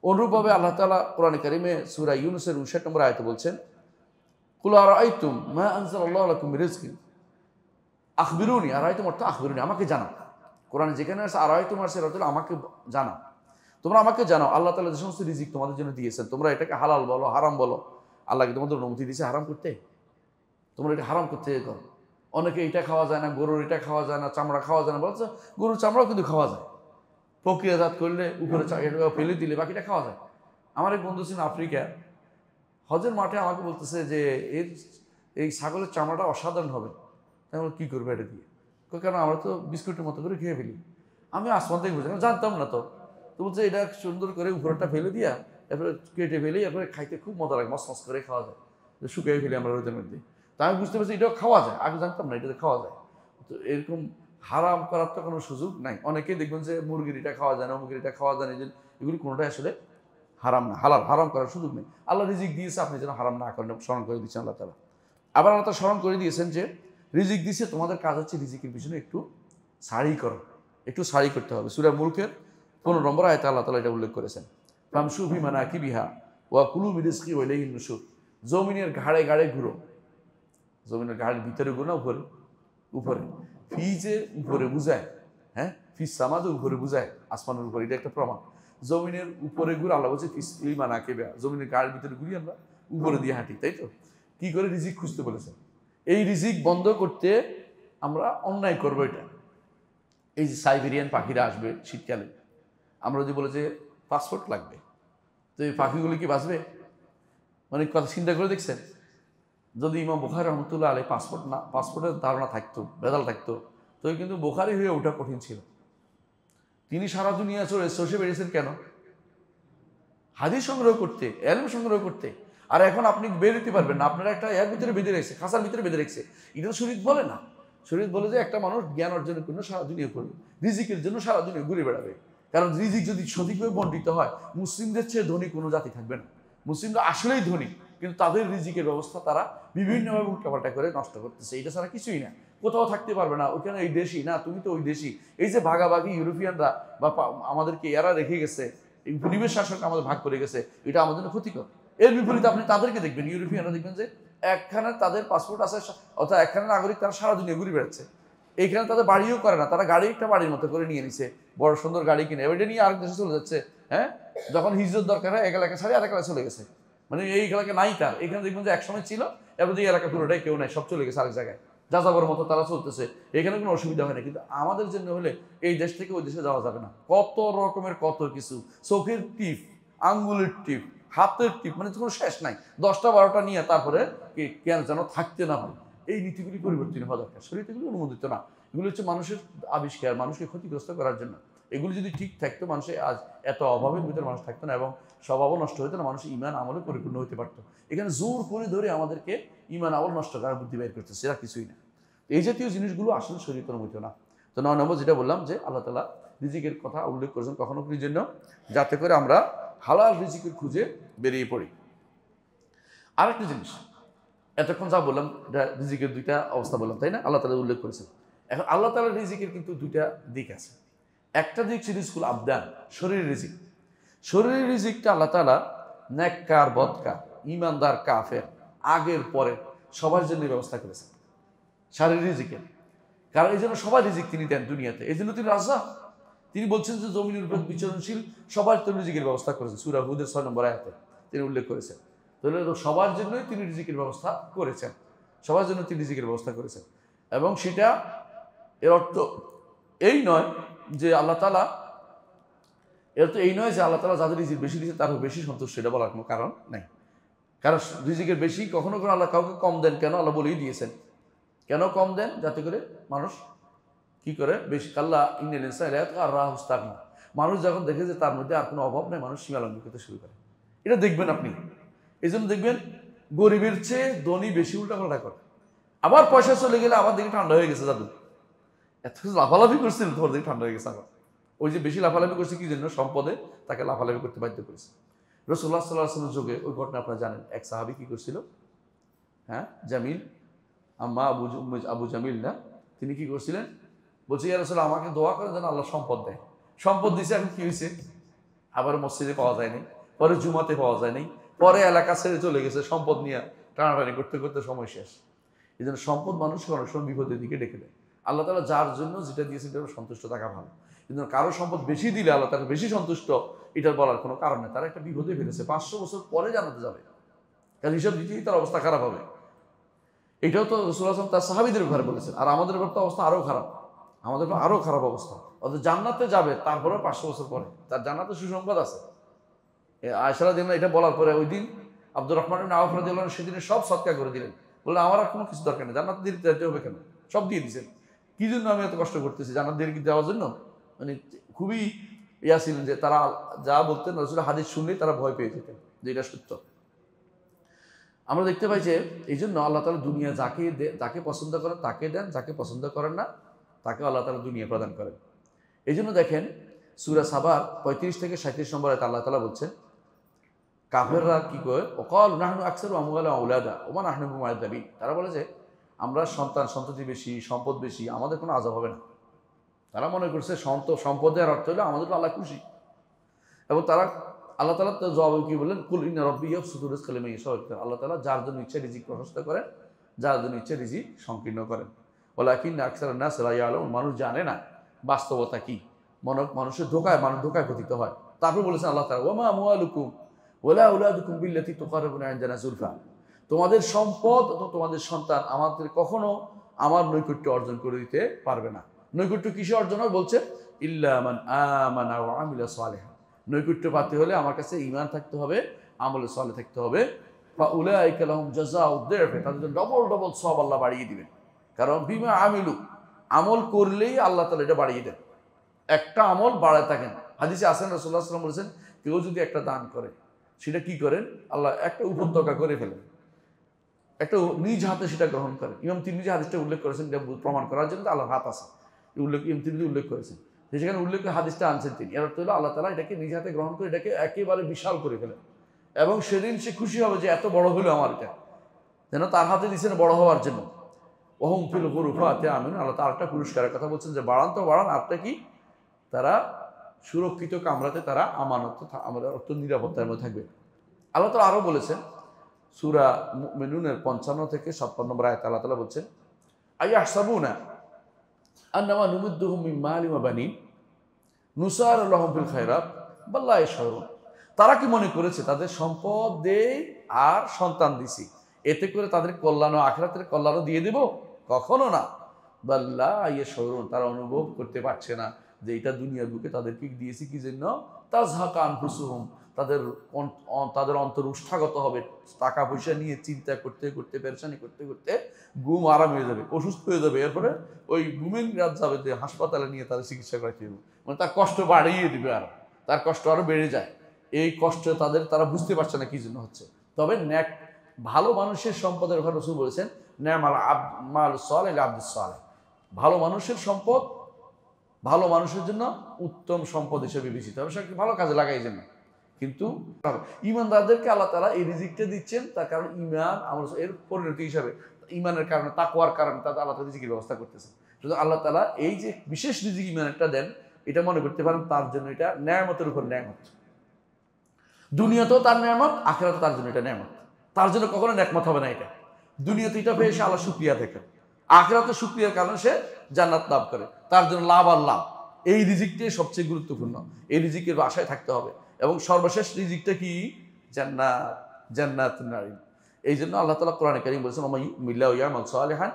অনুরূপভাবে আল্লাহ তাআলা কোরআনে কারিমে সূরা ইউনূসের 59 নম্বর আয়াতে বলছেন, কুল আরাআইতুম মা আনজালাল্লাহু লাকুম মির রিজকিন আখবিরুনি, আরাআইতুম অর্থ আখবিরুনি, আমাকে জানাও। কোরআনে যেখানে আছে আরাআইতুম আর সেটা হলো আমাকে জানাও, তোমরা আমাকে জানাও আল্লাহ তাআলা যে সমস্ত রিজিক তোমাদের জন্য দিয়েছেন, তোমরা এটাকে হালাল বলো হারাম বলো, আল্লাহ কি তোমাদের অনুমতি দিয়েছে হারাম করতে? তোমরা এটা হারাম করতে করো। অনেকে এটা খাওয়া যায় না, গরুর এটা খাওয়া যায় না, চামড়া খাওয়া যায় না, বলছে গরুর চামড়াও কিন্তু খাওয়া যায়, প্রক্রিয়াজাত করলে উপরে ফেলে দিলে বাকিটা খাওয়া যায়। আমার এক বন্ধু ছিল আফ্রিকা, হজের মাঠে আমাকে বলতেছে যে এই ছাগলের চামড়াটা অসাধারণ হবে। তাই আমরা কী করবো এটা দিয়ে? কারণ আমরা তো বিস্কুটের মতো করে খেয়ে ফেলি। আমি আসমান থেকে বুঝলাম, জানতাম না তো বলছে এটা সুন্দর করে উপরটা ফেলে দিয়া এরপরে কেটে ফেলে এরপরে খাইতে খুব মজা লাগে, মস করে খাওয়া যায়, শুকিয়ে ফেলি আমরা রোদের মধ্যে। তা আমি বুঝতে পারছি এটাও খাওয়া যায়, আগে জানতাম না এটাতে খাওয়া যায়। তো এরকম হারাম করার তো কোনো সুযোগ নাই। অনেকেই দেখবেন যে মুরগির এটা খাওয়া যায় না, মুরগির এটা খাওয়া যায় না, এগুলি কোনোটাই আসলে হারাম না, হালাল, হারাম করার সুযোগ নেই। আল্লাহ রিজিক দিয়েছে, আপনি যেন হারাম না করেন, স্মরণ করে দিচ্ছেন আল্লাহ তাআলা। আবার আল্লাহ তাআলা স্মরণ করে দিয়েছেন যে রিজিক দিয়েছে, তোমাদের কাজ হচ্ছে রিজিকের পিছনে একটু সারি করো, একটু সারি করতে হবে। সূরা মুলকের 15 নম্বর আয়াতে আল্লাহ তাআলা এটা উল্লেখ করেছেন, ফামশু ফি মানাকিবিহা ওয়া কুলু মিন রিজকি ওয়া ইলাইহিন নুশুর। জমিনের ঘাড়ে ঘাড়ে ঘুরো, জমিনের ঘাড়ের ভিতরে ঘুরো না উপরে? উপরে। ফি যে উপরে বুঝায়, হ্যাঁ, ফি সামাদে উপরে বুঝায়, আসমানের উপরে, এটা একটা প্রমাণ। জমিনের উপরে ঘুরে আল্লাহ বলছে ফি মানাকিবিহা, জমিনের ঘাড়ের ভিতরে ঘুরি আমরা, উপরে দিয়ে হাঁটি, তাই তো? কি করে? রিজিক খুঁজতে বলেছে। এই রিজিক বন্ধ করতে আমরা অন্যায় করবো এটা। এই যে সাইবেরিয়ান পাখিরা আসবে শীতকালে, আমরা যদি বলে যে পাসপোর্ট লাগবে, তো এই পাখিগুলি কি বাঁচবে? মানে কথা চিন্তা করে দেখছেন, যদি ইমাম বুখারী রহমতুল্লাহ আলাইহি পাসপোর্টের ধারণা থাকতো, ভেজাল থাকতো, তো কিন্তু বুখারী হয়ে ওঠা কঠিন ছিল। তিনি সারা দুনিয়া চষে বেরিয়েছেন কেন? হাদিস সংগ্রহ করতে, ইলম সংগ্রহ করতে। আর এখন আপনি বেরোতে পারবেন না, আপনারা একটা এর ভিতরে বেঁধে রেখেছে, খাঁচার ভিতরে বেঁধে রেখেছে। এটা তো শরীয়ত বলে না। শরীয়ত বলে যে একটা মানুষ জ্ঞান অর্জনের জন্য সারা দুনিয়া করবে, রিজিকের জন্য সারা দুনিয়া ঘুরে বেড়াবে। কারণ রিজিক যদি সঠিকভাবে বণ্টিত হয়, মুসলিমদের চেয়ে ধনী কোনো জাতি থাকবে না। মুসলিমরা আসলেই ধনী, কিন্তু তাদের রিজিকের ব্যবস্থা তারা বিভিন্নভাবে উল্টাপাল্টা করে নষ্ট করতেছে। এটা ছাড়া কিছুই না, কোথাও থাকতে পারবে না। ওইখানে এই দেশি না, তুমি তো ওই দেশি। এই যে ভাগাভাগি ইউরোপিয়ানরা বা আমাদেরকে এরা রেখে গেছে, এই পরিবেশ শাসক আমাদের ভাগ করে গেছে, এটা আমাদের জন্য ক্ষতিকর। এর বিপরীতে আপনি তাদেরকে দেখবেন, ইউরোপিয়ানরা দেখবেন যে একখানে তাদের পাসপোর্ট আছে, অর্থাৎ একখানে নাগরিক, তারা সারা দুনিয়া ঘুরে বেড়াচ্ছে। এইখানে তাদের বাড়িও করে না, তারা গাড়ি একটা বাড়ির মতো করে নিয়ে নিছে, বড় সুন্দর গাড়ি কিনে এবার নিয়ে আরেক দেশে চলে যাচ্ছে। হ্যাঁ, যখন হিজরত দরকার হয় এক এলাকা ছাড়িয়ে আরেক এলাকায় চলে গেছে। মানে এই এলাকা নাই তার, এখানে দেখবেন যে একসময় ছিল, এবার এই এলাকা পুরোটাই কেউ নাই, সব চলে গেছে আরেক জায়গায়, যাযাবর মতো তারা চলতেছে। এখানে কোনো অসুবিধা হয় না। কিন্তু আমাদের জন্য হলে এই দেশ থেকে ওই দেশে যাওয়া যাবে না। কত রকমের কত কিছু, চোখের টিপ, আঙ্গুলের টিপ, হাতের টিপ, মানে কোনো শেষ নাই। 10টা 12টা নিয়ে তারপরে কেন যেন থাকতে না হয়, এই নীতিগুলি পরিবর্তন হওয়া দরকার। শরীয়তে এগুলি অনুমোদিত না। এগুলো হচ্ছে মানুষের আবিষ্কার, মানুষকে ক্ষতিগ্রস্ত করার জন্য। এগুলি যদি ঠিক থাকতো, মানুষের আজ এত অভাবের ভিতরে মানুষ থাকতো না, এবং স্বভাবও নষ্ট হতো না, মানুষের ইমান আমলে পরিপূর্ণ হতে পারতো। এখানে জোর করে ধরে আমাদেরকে ইমান আমল নষ্ট করার বুদ্ধি বের করতেছে, সেটা কিছুই না। এই জাতীয় জিনিসগুলো আসলে শরীয়তে অনুমোদিত না। তো 9 নম্বর যেটা বললাম, যে আল্লাহ তাআলা রিজিকের কথা উল্লেখ করেছেন কখনো কি জন্য, যাতে করে আমরা হালাল রিজিকের খুঁজে বেরিয়ে পড়ি। আরেকটা জিনিস, এতক্ষণ যা বললাম রিজিকের দুইটা অবস্থা বললাম, তাই না? আল্লাহ তাআলা উল্লেখ করেছেন। এখন আল্লাহ তাআলার রিজিকের কিন্তু দুইটা দিক আছে। একটা দিক রিজকুল আবদান, শরীরের রিজিক। শরীরের রিজিকটা আল্লাহ তাআলা নেককার, বদকার, ইমানদার, কাফের, আগের পরে সবার জন্য ব্যবস্থা করেছেন শারীরিক রিজিকের। কারণ এই জন্য সবার রিজিক তিনি দেন দুনিয়াতে, এই জন্য তিনি রাজা। তিনি বলছেন যে জমিনের উপর বিচরণশীল সবার জন্য রিজিকের ব্যবস্থা করেছেন। সূরা হুদের 6 নম্বর আয়াতে তিনি উল্লেখ করেছেন। তাহলে সবার জন্যই তিনি রিজিকের ব্যবস্থা করেছেন, সবার জন্য তিনি রিজিকের ব্যবস্থা করেছেন। এবং সেটা এর অর্থ এই নয় যে আল্লাহ তাআলা, এর তো এই নয় যে আল্লাহ তাআলা যাদের রিজিক বেশি দিয়েছে তার বেশি সন্তুষ্ট, সেটা বলার কোনো কারণ নাই। কারণ রিজিকের বেশি কখনো কোনো আল্লাহ কাউকে কম দেন কেন? আল্লাহ বলেই দিয়েছেন কেন কম দেন, যাতে করে মানুষ কি করে, বেশি কাল্লা ইন্নাল ইনসানা লায়াতগা ইস্তাগনা। মানুষ যখন দেখে যে তার মধ্যে আর কোনো অভাব নেই, মানুষ সীমালঙ্ঘন করতে শুরু করে। এটা দেখবেন আপনি। এই জন্য দেখবেন গরিবের চেয়ে ধনী বেশি উল্টাপাল্টা করে। আবার পয়সা চলে গেলে আবার দেখে ঠান্ডা হয়ে গেছে, জাদু এত কিছু লাফালাফি করছিল, তোমার দেখে ঠান্ডা হয়ে গেছে। আবার ওই যে বেশি লাফালাফি করছে কি জন্য? সম্পদে তাকে লাফালাফি করতে বাধ্য করেছে। রাসূলুল্লাহ সাল্লাল্লাহু আলাইহি ওয়াসাল্লামের যুগে ওই ঘটনা আপনারা জানেন। এক সাহাবী কি করছিল, হ্যাঁ, জামিল, আম্মা আবু জামিল না, তিনি কি করছিলেন, বলছে ইয়া রাসূলুল্লাহ আমাকে দোয়া করে যেন আল্লাহ সম্পদ দেয়। সম্পদ দিছে, এখন কি হয়েছে, আবার মসজিদে পাওয়া যায় নাই, পরে জুমাতে পাওয়া যায় নাই, পরে এলাকা ছেড়ে চলে গেছে, সম্পদ নিয়ে টানাটানি করতে করতে সময় শেষ। এই জন্য সম্পদ মানুষকে অনেক সময় বিপদের দিকে ডেকে দেয়। আল্লাহ তাআলা যার জন্য যেটা দিয়েছেন সেটা সন্তুষ্ট থাকা ভালো। কিন্তু কারো সম্পদ বেশি দিলে আল্লাহ তাআলা বেশি সন্তুষ্ট, এটার বলার কোনো কারণ নেই। তারা একটা বিপদে ফেলেছে, 500 বছর পরে জানাতে যাবে, কারণ হিসাব দিতেই তার অবস্থা খারাপ হবে। এটাও তো রাসূলুল্লাহ সাল্লাল্লাহু আলাইহি ওয়াসাল্লাম তার সাহাবীদের ঘরে বলেছেন। আর আমাদের ঘর তো অবস্থা আরও খারাপ, আমাদের আরও খারাপ অবস্থা। অর্থাৎ জান্নাতে যাবে তারপরেও 500 বছর পরে, তার জান্নাতে সুসংবাদ আছে। আয়েশা রাদিয়াল্লাহু আনহা এটা বলার পরে ওই দিন আব্দুর রহমান ইবনে আওফ রাদিয়াল্লাহু আনহু সেদিনে সব সদকা করে দিলেন, বললেন আমার আর কোনো কিছু দরকার নেই, জান্নাতে দিতে যেতে হবে কেন, সব দিয়ে দিয়েছেন, কি জন্য আমি এত কষ্ট করতেছি জান্নাত দিয়ে দেওয়ার জন্য। মানে খুবই ইয়া ছিলেন যে তারা যা বলতেন রাসূলের হাদিস শুনলেই তারা ভয় পেয়ে যেতেন যে এটা সত্য। আমরা দেখতে পাই যে এই জন্য আল্লাহ তাআলা দুনিয়া যাকে পছন্দ করেন তাকে দেন, যাকে পছন্দ করেন না তাকে আল্লাহ তাআলা দুনিয়া প্রদান করেন। এই জন্য দেখেন সূরা সাবার 35 থেকে 37 নম্বর আয়াতে আল্লাহ তাআলা বলছেন কাফেররা কি কয়, ওয়াকালু নাহনু আকসারু আমওয়ালা ওয়া আওলাদা ওয়া মা নাহনু বিমুআযাবিন, তারা বলে যে আমরা সন্ততি বেশি, সম্পদ বেশি, আমাদের কোনো আযাব হবে না। তারা মনে করছে সম্পদের অর্থ হলো আমাদের আল্লাহ খুশি। এবং তারা আল্লাহ তাআলা তো জবাবে কি বললেন, কুল ইন্না রাব্বী ইয়াবসুতু রিজকা লিমান ইয়াশাউ, আল্লাহ তাআলা যার জন্য ইচ্ছা রিজিক প্রশস্ত করেন, যার জন্য ইচ্ছা রিজিক সংকীর্ণ করেন। ওয়ালাকিন্না আকসারান নাস লা ইয়ালামুন, মানুষ জানে না বাস্তবতা কি, মানুষের মানুষ ধোঁকায় পতিত হয়। তারপর বলেছেন আল্লাহ তাআলা ওয়া মা আমওয়ালুকুম ওয়ালা আওলাদুকুম বিল্লাতী তুকাররিবুনা ইনদানা যুলফা, তোমাদের সম্পদ অথবা তোমাদের সন্তান আমাদের কখনো আমার নৈকট্য অর্জন করে দিতে পারবে না। নৈকট্য কিসে অর্জন হয় বলছে, ইল্লা মান আমানা ওয়া আমিলা সালিহা, নৈকট্য পাতে হলে আমার কাছে ঈমান থাকতে হবে, আমলে সালেহ থাকতে হবে। ফা উলাইকা লাহুম জাযাউ যিফ, তাদের জন্য ডবল সওয়াব আল্লাহ বাড়িয়ে দিবেন। কারণ বিমা আমিলু, আমল করলেই আল্লাহ তাআলা এটা বাড়িয়ে দেন। একটা আমল বাড়ায় থাকেন। হাদিসে আছেন রাসূলুল্লাহ সাল্লাল্লাহু আলাইহি ওয়াসাল্লাম বলেছেন কেউ যদি একটা দান করে সেটা কি করেন, আল্লাহ একটা উপত্যকা করে ফেলেন, একটা নিজ হাতে সেটা গ্রহণ করেন। ইমাম তিরমিজি হাদিসটা উল্লেখ করেছেন, এটা প্রমাণ করার জন্য আল্লাহর হাত আছে, ইমাম তিরমিজি উল্লেখ করেছেন, সেখানে উল্লেখ হাদিসটা আনছেন তিনি। এর অর্থ হলো আল্লাহ তাআলা এটাকে নিজ হাতে গ্রহণ করে এটাকে একেবারে বিশাল করে ফেলেন, এবং সেদিন সে খুশি হবে যে এত বড় হলো আমার এটা, যেন তার হাতে দিয়েছেন বড় হওয়ার জন্য। ওহুম ফিল গুরফাতে আমিন, আল্লাহ তার একটা পুরস্কারের কথা বলছেন যে বাড়ান তো বাড়ান, আরটা কি, তারা সুরক্ষিত কামরাতে তারা আমানত নিরাপত্তার মধ্যে থাকবে। আল্লাহ তাআলা আরও বলেছেন সূরা মুমিনুনের 55 থেকে 57 নম্বর আয়াতে আল্লাহ তাআলা বলছেন আয়াহসাবুনা আন্নামা নুমিদ্দুহুম মিন মালি ওয়া বানিন নুসারি'ু লাহুম ফিল খায়রাত বাল লা ইয়াশউরুন, তারা কি মনে করেছে তাদের সম্পদ দেই আর সন্তান দিছি এতে করে তাদের কল্যাণ ও আখিরাতের কল্যাণও দিয়ে দেব, কখনো না। বাল লা ইয়াশউরুন, তারা অনুভব করতে পারছে না যে এটা দুনিয়ার বুকে তাদেরকে দিয়েছি কি জন্য, তাযহাকা আনফুসুহুম, তাদের অন্তর উষ্ঠাগত হবে, টাকা পয়সা নিয়ে চিন্তা করতে করতে পেরেশানি করতে করতে ঘুম আরাম হয়ে যাবে, অসুস্থ হয়ে যাবে, এরপরে ওই ঘুমের রাত যাবে যে হাসপাতালে নিয়ে তাদের চিকিৎসা করাতে হবে, মানে তার কষ্ট বাড়িয়ে দেবে, আর তার কষ্ট আরো বেড়ে যায়। এই কষ্ট তারা বুঝতে পারছে না কি জন্য হচ্ছে। তবে ভালো মানুষের সম্পদের কথা রাসূল বলেছেন নেমাল মাল সালেহ আব্দুস সালেহ, ভালো মানুষের সম্পদ ভালো মানুষের জন্য উত্তম সম্পদ হিসেবে বিবেচিত হবে, সেটা ভালো কাজে লাগাই জন্য। কিন্তু ঈমানদারদেরকে আল্লাহ তাআলা এই রিজিকটা দিচ্ছেন তার কারণ ঈমান আমল, এর পরিণতি হিসাবে ঈমানের কারণে, তাকওয়ার কারণে তাদের আল্লাহ তাআলা রিজিকের ব্যবস্থা করতেছেন। শুধু আল্লাহ তাআলা এই যে বিশেষ রিজিক ঈমানেরটা দেন, এটা মনে করতে পারেন তার জন্য এটা নেয়ামতের উপর নেয়ামত, দুনিয়াতেও তার নেয়ামত, আখিরাতেও তার জন্য এটা নেয়ামত, তার জন্য কখনো নেকমত হবে না। এটা দুনিয়াতে এটা পেয়ে সে আল্লাহ শুকরিয়া দেখে, আখিরাতে শুকরিয়ার কারণে সে জান্নাত লাভ করে, তার জন্য লাভ আর লাভ। এই রিজিকটাই সবচেয়ে গুরুত্বপূর্ণ, এই রিজিকের আশায় থাকতে হবে। এবং সর্বশেষ রিজিকটা কি, জান্নাতুন নাঈম। এই জন্য আল্লাহ তাআলা কোরআনে কারীম বলেছেন ওয়া মিল্লাহু ইয়ামাল সালিহান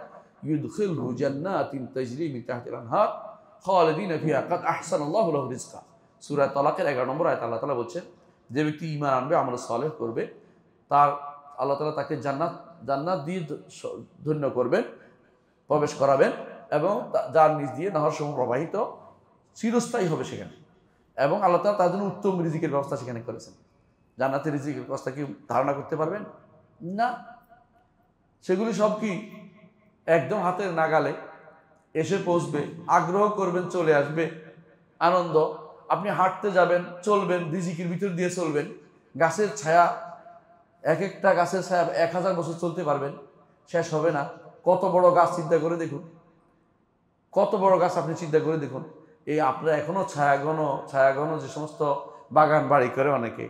ইউদখিলহু জান্নাতিন তাজরি মিন তাহতিল আনহার খালিদিনা ফিহা কাদ আহসানাল্লাহু লাহু রিজকা। সূরা তালাকের 11 নম্বর আয়াত আল্লাহ তাআলা বলছেন যে ব্যক্তি ঈমান আনবে, আমল সালেহ করবে, তার আল্লাহ তাআলা তাকে জান্নাত দিয়ে ধন্য করবেন, প্রবেশ করাবেন, এবং যার নিজ দিয়ে নহরসমূহ প্রবাহিত, চিরস্থায়ী হবে সেখানে। এবং আল্লাহ তাআলা তার জন্য উত্তম রিজিকের ব্যবস্থা সেখানে করেছেন। জান্নাতের রিজিকের ব্যবস্থা কি ধারণা করতে পারবেন না? সেগুলি সব কি একদম হাতের নাগালে এসে পৌঁছবে, আগ্রহ করবেন চলে আসবে, আনন্দ। আপনি হাঁটতে যাবেন, চলবেন, রিজিকের ভিতর দিয়ে চলবেন, গাছের ছায়া, এক একটা গাছের ছায়া 1000 বছর চলতে পারবেন, শেষ হবে না। কত বড় গাছ চিন্তা করে দেখুন, কত বড় গাছ আপনি চিন্তা করে দেখুন। এই আপনারা এখনো ছায়াঘন যে সমস্ত বাগান বাড়ি করে অনেকে,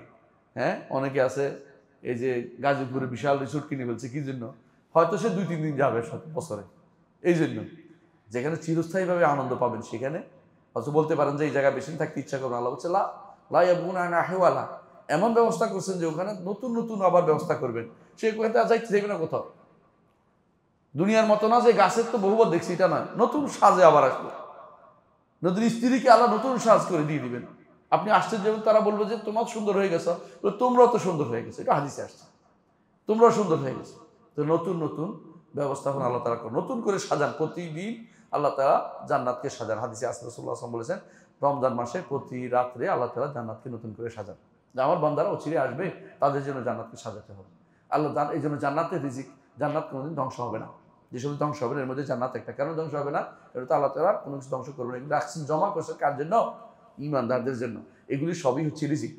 হ্যাঁ অনেকে আছে এই যে গাজীপুরে বিশাল রিসোর্ট কিনে ফেলছে, কি জন্য? হয়তো সে 2-3 দিন যাবে বছরে, এই জন্য যেখানে চিরস্থায়ীভাবে আনন্দ পাবেন সেখানে। হয়তো বলতে পারেন যে এই জায়গায় বেশি থাকতে ইচ্ছা করবেন, আল্লাহ বলছে লা ইয়াবগুনা আনহা হিওয়ালা, এমন ব্যবস্থা করছেন যে ওখানে নতুন নতুন আবার ব্যবস্থা করবেন। সে ওখানে যাইতে যাবে না কোথাও। দুনিয়ার মতো না যে গাছের তো বহুবার দেখছি, এটা না, নতুন সাজে আবার আসবে। নতুন স্ত্রীকে আল্লাহ নতুন সাজ করে দিয়ে দিবেন। আপনি আশ্চর্য হবেন, তারা বলবো যে তোমার সুন্দর হয়ে গেছো, তোমরাও তো সুন্দর হয়ে গেছো, এটা হাদিসে আসছে, তোমরাও সুন্দর হয়ে গেছো। তো নতুন নতুন ব্যবস্থাপনা আল্লাহ তাআলা নতুন করে সাজান। প্রতিদিন আল্লাহ তাআলা জান্নাতকে সাজান। হাদিসে আসছে রাসূলুল্লাহ সাল্লাল্লাহু আলাইহি ওয়াসাল্লাম বলেছেন, রমজান মাসে প্রতি রাত্রে আল্লাহ তাআলা জান্নাতকে নতুন করে সাজান। যে আমার বান্দারা অচিরে আসবে, তাদের জন্য জান্নাতকে সাজাতে হবে। আল্লাহ এই জন্য জান্নাতের রিজিক, জান্নাত কোনোদিন ধ্বংস হবে না। যেসব ধ্বংস হবে এর মধ্যে জান্নাত একটা। কেন ধ্বংস হবে না? এটা তো আল্লাহ তাআলা কোনো কিছু ধ্বংস করবে না। এগুলো রাখছেন, জমা করছে কার জন্য? ঈমানদারদের জন্য। এগুলি সবই হচ্ছে রিজিক।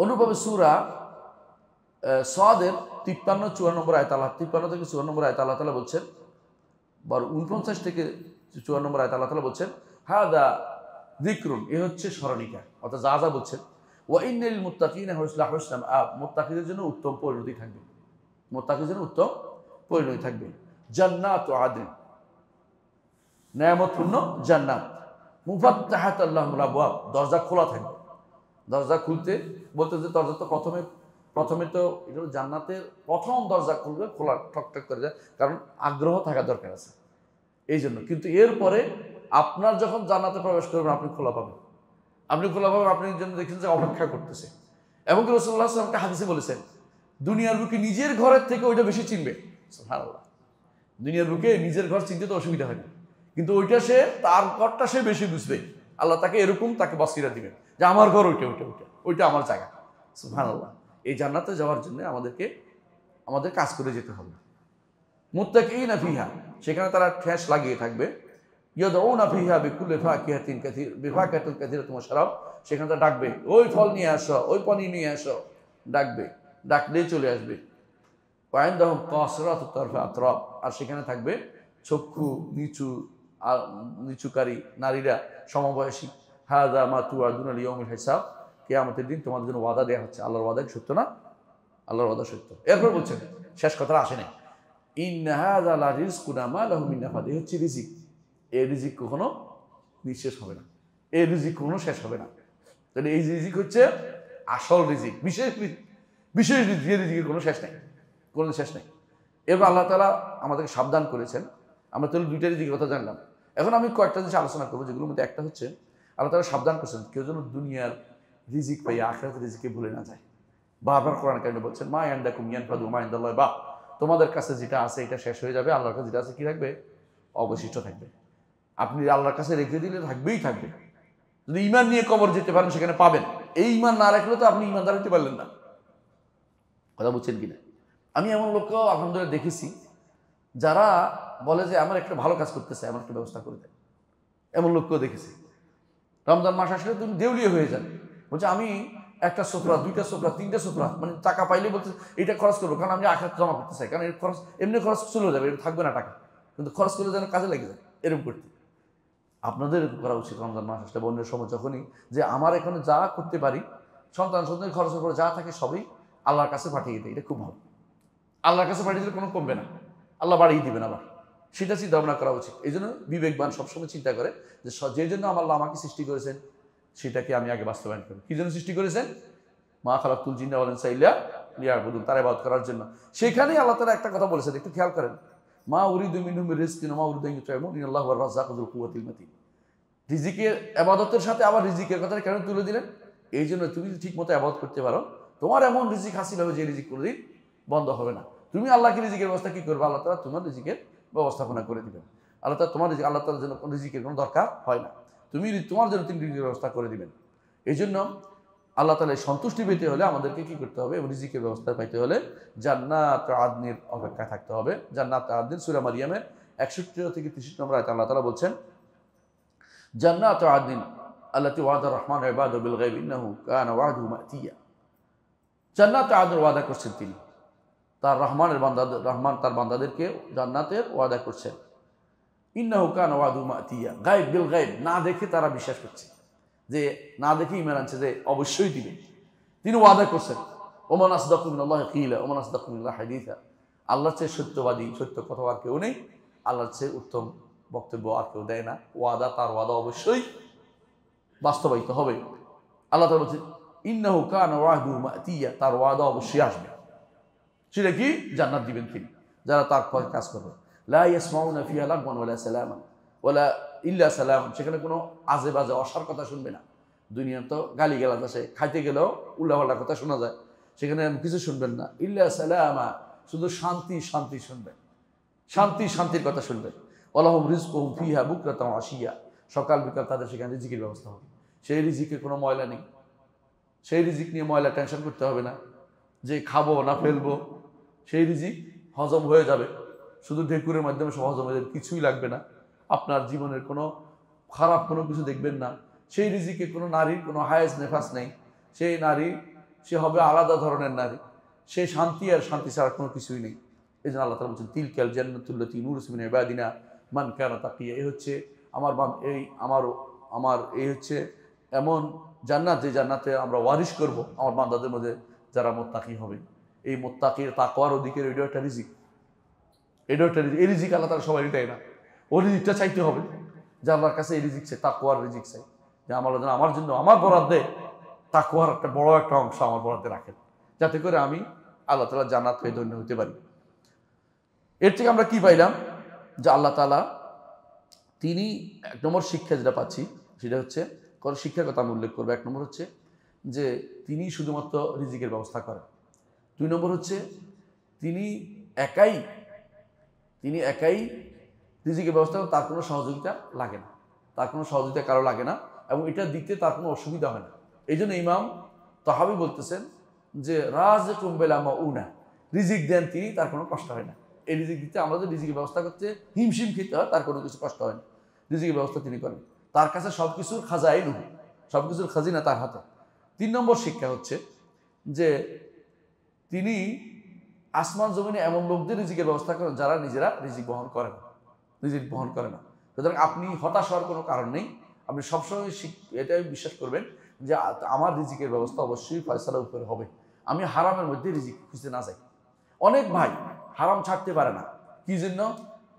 অনুভাবে সূরা সাদের 53-54 নম্বর আয়াত, 53 থেকে 54 নম্বর আয়াত আল্লাহ তাআলা বলছেন, 49 থেকে 54 নম্বর আয়াত আল্লাহ তাআলা বলছেন, হাদা যিকরুন, এ হচ্ছে স্মরণিকা, অর্থাৎ যা যা বলছেন। ওয়া ইন্নাল মুত্তাকিনা হুসনা মাআব, মুত্তাকিদের জন্য উত্তম পরিণতি থাকবে। মুত্তাকিদের জন্য উত্তম পরিণতি থাকবে। জান্নাতু আদন, নেয়ামতপূর্ণ জান্নাত। মুফাত্তাহাতাল লাহুল আবওয়াব, দরজা খোলা থাকবে। দরজা খুলতে বলতে যে দরজা তো প্রথমে তো এটা জান্নাতের প্রথম দরজা খুলবে, খোলা ঠকঠক করে যায়, কারণ আগ্রহ থাকা দরকার আছে এই জন্য। কিন্তু এরপরে আপনার যখন জান্নাতে প্রবেশ করবেন, আপনি খোলা পাবেন। আপনি জন্য দেখছেন যে অপেক্ষা করতেছে। এবং রাসূলুল্লাহ সাল্লাল্লাহু আলাইহি ওয়াসাল্লাম হাদিসে বলেছেন, দুনিয়ার বুকে নিজের ঘরের থেকে ওইটা বেশি চিনবে। সুবহানাল্লাহ। দুনিয়ার বুকে নিজের ঘর চিনতে তো অসুবিধা হয় না, কিন্তু ওইটা সে, তার ঘরটা সে বেশি বুঝবে। আল্লাহ তাকে এরকম তাকে বাসিরা দিবেন যে আমার ঘর ওইটা আমার জায়গা। সুবহানাল্লাহ। এই জান্নাতে যাওয়ার জন্য আমাদের কাজ করে যেতে হবে। মুত্তাকিনা ফিহা, সেখানে তারা ঠেস লাগিয়ে থাকবে। ইয়াদউনা ফিহা বিকুল্লি ফাকিহাতিন কাসীর বিফাকাতিন কাসীরাতিন ওয়া শারাব, সেখানে তারা ডাকবে, ওই ফল নিয়ে আসো, ওই পানি নিয়ে আসো, ডাকবে, ডাকলেই চলে আসবে। ওয়া ইনদাহুম কাসিরাতুত তারফ আতরাব, আর সেখানে থাকবে চক্ষু নিচুকারী নারীরা, সমবয়সী। হাযা মা তুআদুনা লিয়াউমিল হিসাব, কিয়ামতের দিন তোমাদের জন্য ওয়াদা দেওয়া হচ্ছে। আল্লাহর ওয়াদা সত্য না? আল্লাহর ওয়াদা সত্য। এরপর বলছেন, শেষ কথাটা আসে না, ইন্না হাযা লা রিজকুনা মা লাহু মিন নাফাদ, এই হচ্ছে রিজিক। এই রিজিক কখনো নিঃশেষ হবে না, এই রিজিক কখনো শেষ হবে না। তাহলে এই রিজিক হচ্ছে আসল রিজিক, বিশেষ রিজিক, যে রিজিকের কোনো শেষ নেই, কোনো শেষ নেই। এরপর আল্লাহ তাআলা আমাদেরকে সাবধান করেছেন। আমরা তাহলে দুইটা রিজিকের কথা জানলাম। এখন আমি কয়েকটা জিনিস আলোচনা করবো, যেগুলোর মধ্যে একটা হচ্ছে আল্লাহ তাআলা সাবধান করেছেন কেউ যেন দুনিয়ার রিজিক পাইয়া আখিরাতের রিজিককে ভুলে না যায়। বারবার কোরআন কারিমে বলছেন, মা ইয়ানদাকুম ইয়ানফাদু মা ইনদাল্লাহি বাক, তোমাদের কাছে যেটা আছে এটা শেষ হয়ে যাবে, আল্লাহর কাছে যেটা আছে কি থাকবে? অবশিষ্ট থাকবে। আপনি আল্লাহর কাছে রেখে দিলে থাকবেই থাকবে। যদি ঈমান নিয়ে কবর যেতে পারেন, সেখানে পাবেন। এই ঈমান না রাখলে তো আপনি ঈমানদার হতে পারলেন না। কথা বুঝছেন কিনা? আমি এমন লোককেও আলহামদুলিল্লাহ দেখেছি যারা বলে যে আমার একটা ভালো কাজ করতেছে, আমার একটা ব্যবস্থা করে দেয়। এমন লোককেও দেখেছি। রমজান মাস আসলে তুমি দেউলিয়া হয়ে যান, বলছে আমি একটা সোফরা, দুইটা সোফরা, তিনটা সোফরা, মানে টাকা পাইলে বলতে এটা খরচ করবো, কারণ আমি আখিরাত জমা করতে চাই, কারণ এর খরচ এমনি খরচ চলে যাবে, এটা থাকবে না টাকা, কিন্তু খরচ করলে যেন কাজে লেগে যায়, এরকম করতে। আপনাদের এরকম করা উচিত রমজান মাস আসলে, বন্যের সময় যখনই, যে আমার এখানে যা করতে পারি, সন্তান খরচের পরে যা থাকে সবই আল্লাহর কাছে পাঠিয়ে দেয়। এটা খুব ভালো। আল্লাহর কাছে পাঠিয়ে দিলে কোনো কমবে না, আল্লাহ বাড়িয়ে দিবেন আবার, সেটা চিন্তা ভাবনা করা উচিত। এই জন্য বিবেকবান সবসময় চিন্তা করে যে যে জন্য আল্লাহ আমাকে সৃষ্টি করেছেন সেটাকে আমি আগে বাস্তবায়ন করি। কি জন্য সৃষ্টি করেছেন? মা খালাকুল জিন্না ওয়াল ইনসা ইল্লা লিয়াবুদুন, তার ইবাদত করার জন্য। সেখানেই আল্লাহ তাআলা একটা কথা বলেছেন, একটু খেয়াল করেন, মা উরিদু মিনহুম মির রিজকিন ওয়া মা উরিদু আন ইউতঈমুন ইন্নাল্লাহু হুয়ার রাজ্জাকু যুল কুওয়াতিল মাতিন। রিজিকের ইবাদতের সাথে আবার রিজিকের কথাটা কেন তুলে দিলেন? এই জন্য তুমি যদি ঠিকমতো ইবাদত করতে পারো, তোমার এমন রিজিক হাসিল হবে যে রিজিক কোনোদিন বন্ধ হবে না। তুমি আল্লাহকে রিজিকের ব্যবস্থা কি করবে? আল্লাহ তাআলা তোমার রিজিকের ব্যবস্থাপনা করে দিবেন। আল্লাহ তাআলা তোমার আল্লাহ তাআলার জন্য কোনো রিজিকের কোনো দরকার হয় না, তুমি তোমার জন্য তিনি রিজিকের ব্যবস্থা করে দিবেন। এই জন্য আল্লাহ তাআলার সন্তুষ্টি পেতে হলে আমাদেরকে কি করতে হবে? এবং রিজিকের ব্যবস্থা পাইতে হলে জান্নাত আদনের অপেক্ষায় থাকতে হবে। জান্নাত আদন সূরা মারিয়ামের 61 থেকে 63 নম্বর আয়াতে আল্লাহ তাআলা বলছেন, জান্নাত আদন আল্লাতী ওয়াদা রহমান ইবাদাহু বিল গায়ব ইন্নাহু কানা ওয়াদুহু মাতিয়া। জান্নাত আদনের ওয়াদা করছেন তিনি, তার রহমান তার বান্দাদেরকে জান্নাতের ওয়াদা করছেন। ইন্নাহু কানা ওয়াদুহু মাতিয়া, গায়ব বিল গায়ব, না দেখে তারা বিশ্বাস করছে, যে না দেখে ঈমান আনছে যে অবশ্যই দিবে। তিনি ওয়াদা করছেন, ওমান আসদাকু মিনাল্লাহি কিলা ওমান আসদাকু মিনাল্লাহি হাদিসা, আল্লাহর চেয়ে সত্যবাদী, সত্য কথা আর কেউ নেই, আল্লাহর চেয়ে উত্তম বক্তব্য আর কেউ দেয় না। ওয়াদা, তার ওয়াদা অবশ্যই বাস্তবায়িত হবে। আল্লাহ তাআলা বলছেন, ইন্নাহু কানা ওয়াদুহু মাতিয়া, তার ওয়াদা অবশ্যই আসবে। সেটা কি? জান্নাত দিবেন তিনি যারা তার পথে কাজ করবে। লা ইয়াসমাউনা ফিহা লাগওয়ান ওয়ালা সালামান ওয়ালা ইল্লা সালাম, সেখানে কোনো আজে বাজে অসার কথা শুনবে না। দুনিয়া তো গালি গালাজ আছে, খাইতে গেলেও উল্লাপাল্লা কথা শোনা যায়, সেখানে কিছু শুনবেন না। ইল্লা সালামা, শুধু শান্তি শান্তি শুনবেন, শান্তি শান্তির কথা শুনবেন। ওয়ালাহুম রিজকুহুম ফিহা বুকরাতাও আশিয়া, সকাল বিকাল তাদের সেখানে রিজিকের ব্যবস্থা হবে। সেই রিজিকে কোনো ময়লা নেই, সেই রিজিক নিয়ে ময়লা টেনশন করতে হবে না যে খাবো না ফেলবো। সেই রিজিক হজম হয়ে যাবে, শুধু ঢেকুরের মাধ্যমে সব হজম হয়ে যাবে, কিছুই লাগবে না। আপনার জীবনের কোনো খারাপ কোনো কিছু দেখবেন না। সেই রিজিকে কোনো নারীর কোনো হায়েজ নেফাস নেই, সেই নারী সে হবে আলাদা ধরনের নারী, সে শান্তি আর শান্তি ছাড়া কোনো কিছুই নেই। এই জন্য আল্লাহ তাআলা বলছেন তিলকাল জান্নাতুল্লাতী নুরসু মিন ইবাদিনা মান কানা তাকিয়া। এই হচ্ছে আমার এই হচ্ছে এমন জান্নাত, যে জান্নাতে আমরা ওয়ারিশ করব আমার বান্দাদের মধ্যে যারা মুত্তাকি হবে। এই মুত্তাকির তাকওয়ার অধিকের এটা একটা রিজিক, এটা একটা রিজিক। এই রিজিক আল্লাহ তাআলা সবাই দেয় না, ওই রিজিকটা চাইতে হবে যে আল্লাহর কাছে এই রিজিক চাই, তাকওয়ার রিজিক চাই, যে আমার জন্য আমার বরাদ্দে তাকওয়ার একটা বড় একটা অংশ আমার বরাদ্দে রাখেন, যাতে করে আমি আল্লাহ তাআলা জান্নাত পেয়ে ধন্য হতে পারি। এর থেকে আমরা কি পাইলাম? যে আল্লাহ তাআলা তিনি এক নম্বর শিক্ষা যেটা পাচ্ছি সেটা হচ্ছে, শিক্ষার কথা আমি উল্লেখ করবো। এক নম্বর হচ্ছে যে তিনি শুধুমাত্র রিজিকের ব্যবস্থা করেন। দুই নম্বর হচ্ছে তিনি একাই রিজিকের ব্যবস্থা করেন, তার কোনো সহযোগিতা লাগে না, তার কোনো সহযোগিতা কারো লাগে না, এবং এটা দিতে তার কোনো অসুবিধা হয় না। এই জন্য ইমাম তাহাবি বলতেছেন যে রাযিকুম বিলা মাউনা, রিজিক দেন তিনি, তার কোনো কষ্ট হয় না। এই রিজিক দিতে আমরা যে রিজিকের ব্যবস্থা করতে হিমশিম খেতে হয়, তার কোনো কিছু কষ্ট হয় না, রিজিকের ব্যবস্থা তিনি করেন। তার কাছে সব কিছুর খাজাইন, সব কিছুর খাজিনা তার হাতে। তিন নম্বর শিক্ষা হচ্ছে যে তিনি আসমান জমিনে এমন লোকদের রিজিকের ব্যবস্থা করেন যারা নিজেরা রিজিক বহন করে না। সুতরাং আপনি হতাশ হওয়ার কোনো কারণ নেই। আপনি সবসময় এটাই বিশ্বাস করবেন যে আমার রিজিকের ব্যবস্থা অবশ্যই ফয়সালা উপরে হবে, আমি হারামের মধ্যে রিজিক খুঁজতে না যাই। অনেক ভাই হারাম ছাড়তে পারে না, কি জন্য?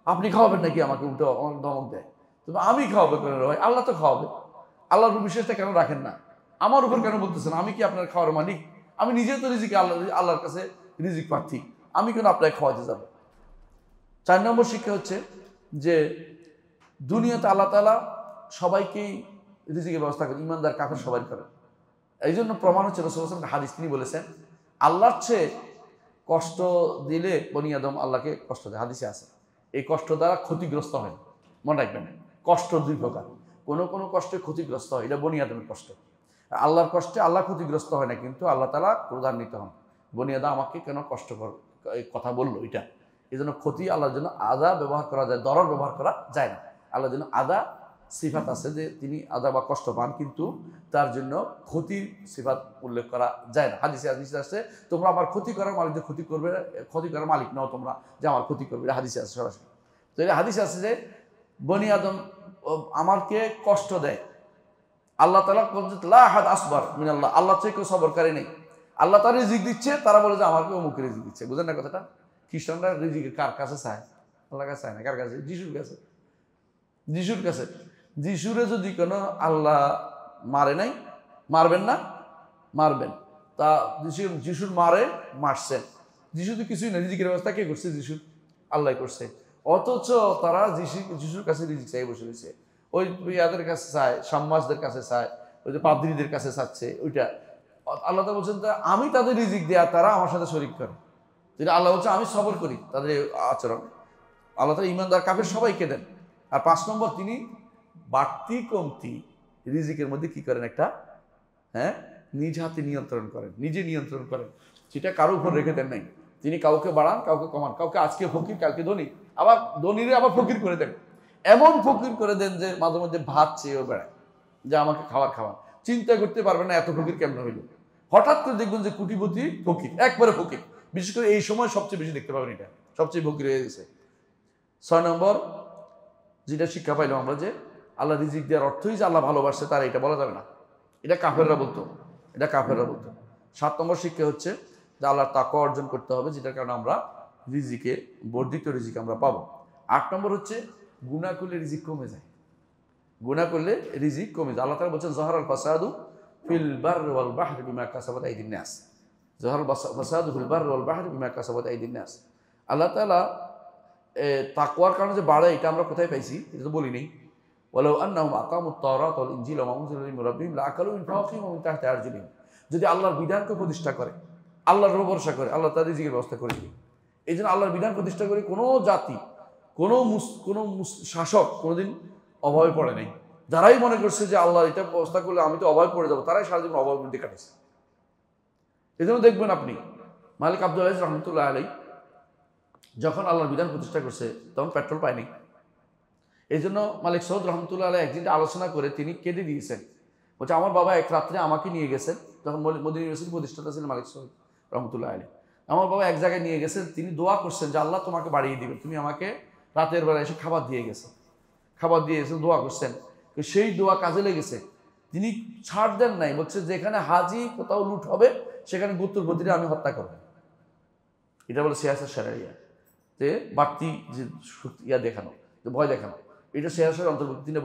আপনি খাওয়াবেন নাকি আমাকে? উল্টো ধমক দেয়, তবে আমি খাওয়াবো কেন ভাই? আল্লাহ তো খাওয়াবে, আল্লাহর উপর বিশ্বাসটা কেন রাখেন না? আমার উপর কেন বলতেছেন? আমি কি আপনার খাওয়ার মালিক? আমি নিজে তো রিজিক আল্লাহর কাছে রিজিক প্রার্থী, আমি কেন আপনাকে খাওয়াতে যাব? 4 নম্বর শিক্ষা হচ্ছে যে দুনিয়াতে আল্লাহ তাআলা সবাইকেই রিজিকের ব্যবস্থা করেন, ইমানদার কাফের সবাই করেন। এই জন্য প্রমাণ হচ্ছে রাসূলুল্লাহ সাল্লাল্লাহু আলাইহি ওয়াসাল্লাম হাদিস তিনি বলেছেন, আল্লাহর চেয়ে কষ্ট দিলে বনি আদম আল্লাহকে কষ্ট দেয়, হাদিসে আছে। এই কষ্ট দ্বারা ক্ষতিগ্রস্ত হয়, মনে রাখবেন। কষ্ট দুই প্রকার, কোনো কষ্টে ক্ষতিগ্রস্ত হয়, এটা বনি আদমের কষ্ট। আল্লাহর কষ্টে আল্লাহ ক্ষতিগ্রস্ত হয় না, কিন্তু আল্লাহ তাআলা ক্রোধান্বিত হন, বনি আদম আমাকে কেন কষ্ট এই কথা বললো, এটা। এই জন্য ক্ষতি আল্লাহর জন্য আদা ব্যবহার করা যায়, দরর ব্যবহার করা যায় না। আল্লাহর জন্য আদা সিফাত আছে যে তিনি আদা বা কষ্ট পান, কিন্তু তার জন্য ক্ষতির সিফাত উল্লেখ করা যায় না। হাদিসে আছে তোমরা আমার ক্ষতি করার মালিক যে ক্ষতি করবে, ক্ষতি করার মালিক নাও তোমরা যে আমার ক্ষতি করবে, এটা হাদিসে আছে সরাসরি। তো এটা হাদিসে আছে যে বনি আদম আমাকে কষ্ট দেয়, আল্লাহ তাআলা লা আহাদ আসবার মিনাল্লাহ, আল্লাহ থেকে কেউ সবরকারী নেই। আল্লাহ তার রিজিক দিচ্ছে, তারা বলে যে আমাকে অমুক রিজিক দিচ্ছে। বুঝেন না কথাটা? খ্রিস্টানরা রিজিক কার কাছে চায়? আল্লাহর কাছে চায় না। কার কাছে? যিশুর কাছে। যিশুর কাছে। যিশুরে যদি কোনো আল্লাহ মারে নাই, মারবেন না? মারবেন। তা যিশুর মারছেন। যিশু তো কিছুই না, রিজিকের ব্যবস্থা কে করছে? যিশু, আল্লাহ করছে। অথচ তারা যিশুর কাছে রিজিক চাই বসে রয়েছে। ওই ইয়াদের কাছে চায়, সাম্মাসদের কাছে চায়, ওই যে পাদ্রীদের কাছে চাচ্ছে, ওইটা। আল্লাহ তো বলছেন আমি তাদের রিজিক দেয়া, তারা আমার সাথে শরীক করে। যেটা আল্লাহ বলছে আমি সবর করি তাদের আচরণ। আল্লাহ তাআলা ঈমানদার কাফের সবাইকে দেন। আর 5 নম্বর, তিনি বাড়তি কমতি রিজিকের মধ্যে কি করেন? একটা নিজ হাতে নিয়ন্ত্রণ করেন, নিজে নিয়ন্ত্রণ করেন, সেটা কারো উপর রেখে দেন নাই। তিনি কাউকে বাড়ান, কাউকে কমান, কাউকে আজকে ফকির কালকে ধনী, আবার ধনীরে আবার ফকির করে দেন। এমন ফকির করে দেন যে মাঝে মধ্যে ভাত চেয়েও বেড়ায় যে আমাকে খাওয়ান। চিন্তা করতে পারবেন না এত ফকির কেমন হইল। হঠাৎ করে দেখবেন যে কোটিপতি ফকির, একবারে ফকির। বিশেষ করে এই সময় সবচেয়ে বেশি দেখতে পাবেন, এটা সবচেয়ে ফকির হয়ে গেছে। 6 নম্বর যেটা শিক্ষা পাইলাম আমরা, যে আল্লাহ রিজিক দেওয়ার অর্থই যে আল্লাহ ভালোবাসে তার এটা বলা যাবে না, এটা কাফেররা বলতো। 7 নম্বর শিক্ষা হচ্ছে যে আল্লাহর তাকওয়া অর্জন করতে হবে, যেটার কারণে আমরা রিজিকে বর্ধিত রিজিক আমরা পাবো। 8 নম্বর হচ্ছে গুনাহ করলে রিজিক কমে যায়। গুনাহ করলে রিজিক কমে যায়। আল্লাহ তাআলা বলছেন যাহারাল ফাসাদু ফিল বাররি ওয়াল বাহরি বিমা কাসাবাত আইদিন নাস, যাহার ফাসাদু ফিল বাররি ওয়াল বাহরি বিমা কাসাবাত আইদিন নাস। আল্লাহ তাআলা তাকওয়ার কারণে যে বাড়ে এটা আমরা কোথায় পাইছি এটা তো বলি নেই। ওয়ালাউ আন্নাহুম আকামুত তাওরাত ওয়াল ইনজিল ওয়া মা উনজিলা ইলাইহিম মির রাব্বিহিম লাআকালু মিন ফাওকিহিম ওয়া মিন তাহতি আরজুলিহিম। যদি আল্লাহর বিধানকে প্রতিষ্ঠা করে, আল্লাহর উপর ভরসা করে, আল্লাহ তাদের রিজিকের ব্যবস্থা করে দিবে। এই জন্য আল্লাহর বিধান প্রতিষ্ঠা করে কোনো জাতি, কোনো শাসক কোনোদিন অভাবে পড়ে নাই। যারাই মনে করছে যে আল্লাহ এটা ব্যবস্থা করলে আমি তো অভাবে পড়ে যাবো, তারাই সারা জীবন অভাবের মধ্যে কাটাইছে। এই জন্য দেখবেন আপনি মালিক আব্দুল আজিজ রহমতুল্লাহ আলাইহি যখন আল্লাহর বিধান প্রতিষ্ঠা করছে তখন পেট্রোল পায়নি। এই জন্য মালিক সৌদ রহমতুল্লাহ আলাইহি একদিন আলোচনা করে তিনি কেঁদে দিয়েছেন। বলছে আমার বাবা এক রাত্রে আমাকে নিয়ে গেছেন, যখন মদিনা ইউনিভার্সিটির প্রতিষ্ঠাতা ছিলেন মালিক সৌদ রহমতুল্লাহ আলাইহি। আমার বাবা এক জায়গায় নিয়ে গেছেন, তিনি দোয়া করছেন যে আল্লাহ তোমাকে বাড়িয়ে দিবে, তুমি আমাকে রাতের বেলা এসে খাবার দিয়ে গেছে, খাবার দিয়ে গেছেন, দোয়া করছেন। সেই দোয়া কাজে লেগেছে, তিনি ছাড় দেন নাই। বলছে যেখানে হাজি কোথাও লুট হবে সেখানে গোত্রপতিরা আমি হত্যা করব। এটা বলে সিয়াসত শরিয়া, যে বাড়তি যে ইয়া দেখানো, যে ভয় দেখানো, এটা সিয়াসতের অন্তর্ভুক্ত। তিনি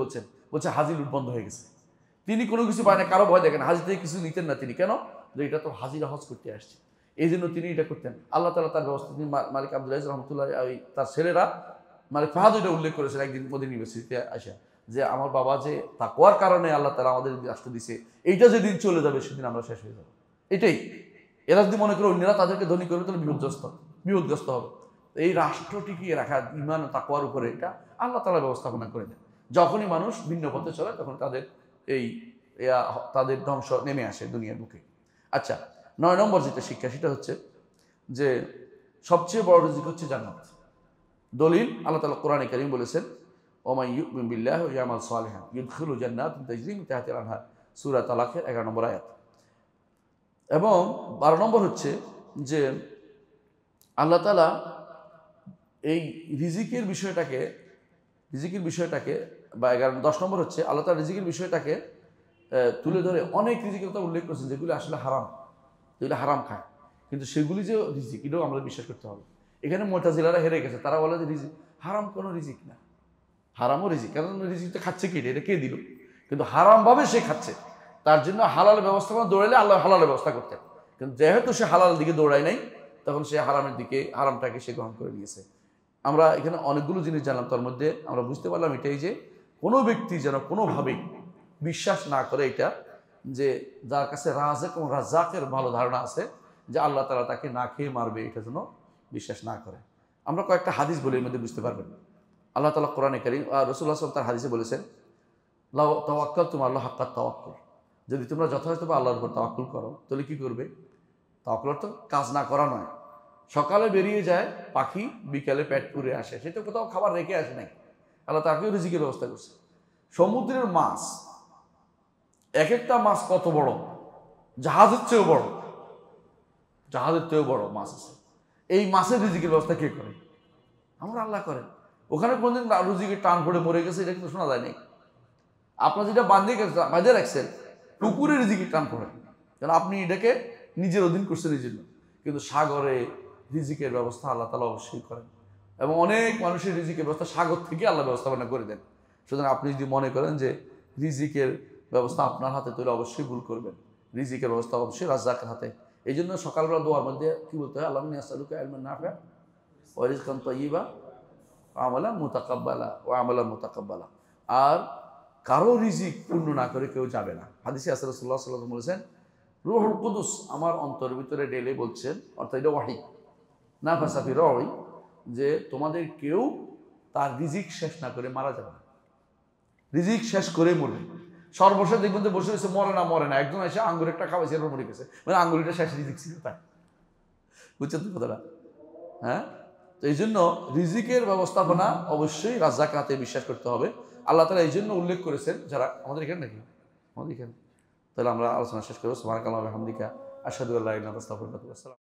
বলছে হাজি লুট বন্ধ হয়ে গেছে, তিনি কোনো কিছু পায় না, কারো ভয় দেখেন, হাজি থেকে কিছু নিতেন না তিনি। কেন? যে এটা তো হাজিরা হজ করতে আসছে, এই জন্য তিনি এটা করতেন। আল্লাহ তাআলা তার ব্যবস্থা, তিনি মালিক আব্দুল আজিজ রহমতুল্লাহ তার ছেলেরা মালিক ফাহাদ এটা উল্লেখ করেছেন একদিন মদিনা ইউনিভার্সিটিতে আসা, যে আমার বাবা যে তাকওয়ার কারণে আল্লাহ তাআলা আমাদের রাষ্ট্র দিছে, এইটা যেদিন চলে যাবে সেদিন আমরা শেষ হয়ে যাবো। এটাই, এরা যদি মনে করে অন্যরা তাদেরকে ধনী করবে তাহলে বিপদগ্রস্ত হবে। এই রাষ্ট্র টিকিয়ে রাখা ঈমান ও তাকওয়ার উপরে এটা আল্লাহ তাআলা ব্যবস্থাপনা করে দেন। যখনই মানুষ ভিন্ন পথে চলে তখন তাদের ধ্বংস নেমে আসে দুনিয়ার বুকে। আচ্ছা, 9 নম্বর যেটা শিক্ষা সেটা হচ্ছে যে সবচেয়ে বড় রিজিক হচ্ছে জান্নাত। দলিল আল্লাহ তাআলা কোরআনে কারীম বলেছেন, ওয়া ইউমিন বিল্লাহি ওয়া ইয়ামাল সালিহান ইদখিলু জান্নাতিন তাজরি মিন তাহতিহা আল-আনহার, সূরা তালাকের 11 নম্বর আয়াত। এবং 12 নম্বর হচ্ছে যে আল্লাহ তাআলা এই রিজিকের বিষয়টাকে বা 10 নম্বর হচ্ছে আল্লাহ তাআলা রিজিকের বিষয়টাকে তুলে ধরে অনেক রিজিকের কথা উল্লেখ করেছেন যেগুলো আসলে হারাম, যেগুলো হারাম খায়, কিন্তু সেগুলি যে রিজিক এটাও আমরা বিশ্বাস করতে হবে। এখানে মুতাজিলারা হেরে গেছে, তারা বলে যে রিজিক হারাম কোনো রিজিক না, হারামও রিজিক। কারণ রিজিকটা খাচ্ছে কে? এটা কে দিল? কিন্তু হারামভাবে সে খাচ্ছে, তার জন্য হালাল ব্যবস্থাপনা দৌড়াইলে আল্লাহ হালাল ব্যবস্থা করতেন, কিন্তু যেহেতু সে হালাল দিকে দৌড়ায় নাই তখন সে হারামের দিকে, হারামটাকে সে গ্রহণ করে নিয়েছে। আমরা এখানে অনেকগুলো জিনিস জানলাম, তার মধ্যে আমরা বুঝতে পারলাম এটাই যে কোনো ব্যক্তি যেন কোনোভাবেই বিশ্বাস না করে এটা, যে যার কাছে রাযিক এবং রাজ্জাকের ভালো ধারণা আছে যে আল্লাহ তাআলা তাকে না খেয়ে মারবে, এটা যেন বিশ্বাস না করে। আমরা কয়েকটা হাদিস বলি, এর মধ্যে বুঝতে পারবেন। আল্লাহ তাআলা কোরআনে কারীম রাসূলুল্লাহ সাল্লাল্লাহু আলাইহি ওয়াসাল্লাম তার হাদিসে বলেছেন, লাউ তাওয়াক্কালতুম আল্লাহ হাক্কাত তাওয়াক্কুল, যদি তোমরা যথাযথভাবে আল্লাহর উপর তাওয়াক্কুল করো তাহলে কি করবে? তাওয়াক্কুল তো কাজ না করা নয়। সকালে বেরিয়ে যায় পাখি, বিকালে পেট পুরে আসে, সে তো কোথাও খাবার রেখে আসে নাই, আল্লাহ তাকেও রিজিকের ব্যবস্থা করছে। সমুদ্রের মাছ, এক একটা মাছ কত বড়, জাহাজের চেয়েও বড়, জাহাজের চেয়েও বড় মাছ আছে। এই মাছের রিজিকের ব্যবস্থা কে করে? আমরা আল্লাহ করেন। ওখানে কোনদিন রুজিকে টান পড়ে মরে গেছে এটা কিন্তু শোনা যায় নাই। আপনার যেটা বাঁধে রাখছেন পুকুরে রিজিকে টান পড়ে, কারণ আপনি এটাকে নিজের অধীন করছেন এই জন্য। কিন্তু সাগরে রিজিকের ব্যবস্থা আল্লাহ তাআলা অবশ্যই করেন, এবং অনেক মানুষের রিজিকের ব্যবস্থা সাগর থেকে আল্লাহ ব্যবস্থাপনা করে দেন। সুতরাং আপনি যদি মনে করেন যে রিজিকের ব্যবস্থা আপনার হাতে, তাহলে অবশ্যই ভুল করবেন। রিজিকের ব্যবস্থা অবশ্যই রাজ্জাকের হাতে। এই জন্য সকালবেলা দোয়ার মধ্যে কি বলতে হয়? আল্লাহুম্মা ইন্নী আসআলুকা ইলমান নাফিআ ওয়া রিজকান তাইয়্যিবা ওয়া আমালান মুতাকাব্বালা। আর কারো রিজিক পূর্ণ না করে কেউ যাবে না। হাদিসে আছে রাসূলুল্লাহ সাল্লাল্লাহু আলাইহি ওয়াসাল্লাম বলেছেন, রূহুল কুদুস আমার অন্তরের ভিতরে ডেলে বলছেন, অর্থাৎ এটা ওয়াহী, নাফাসা ফি রূহি, যে তোমাদের কেউ তার রিজিক শেষ না করে মারা যাবে না, রিজিক শেষ করে মরবে। সর্বশেষ দেখবেন যে বসে রয়েছে, মরে না। একজন এসে আঙ্গুর একটা খাওয়াইছে, এরপর মরে গেছে, মানে আঙ্গুরিটা শেষ রিজিক ছিল তাই। বুঝছেন তো কথাটা? হ্যাঁ, তো এই জন্য রিজিকের ব্যবস্থাপনা অবশ্যই রাজ্জাকের হাতে বিশ্বাস করতে হবে। আল্লাহ তাআলা এই জন্য উল্লেখ করেছেন, যারা আমাদের এখানে নাকি আমাদের এখানে, তাহলে আমরা আলোচনা শেষ করবো। সুবহানাকাল্লাহি ওয়া বিহামদিকা আশহাদু আল্লা ইলাহা ইল্লা আনতা আস্তাগফিরুকা ওয়া আতুবু ইলাইক।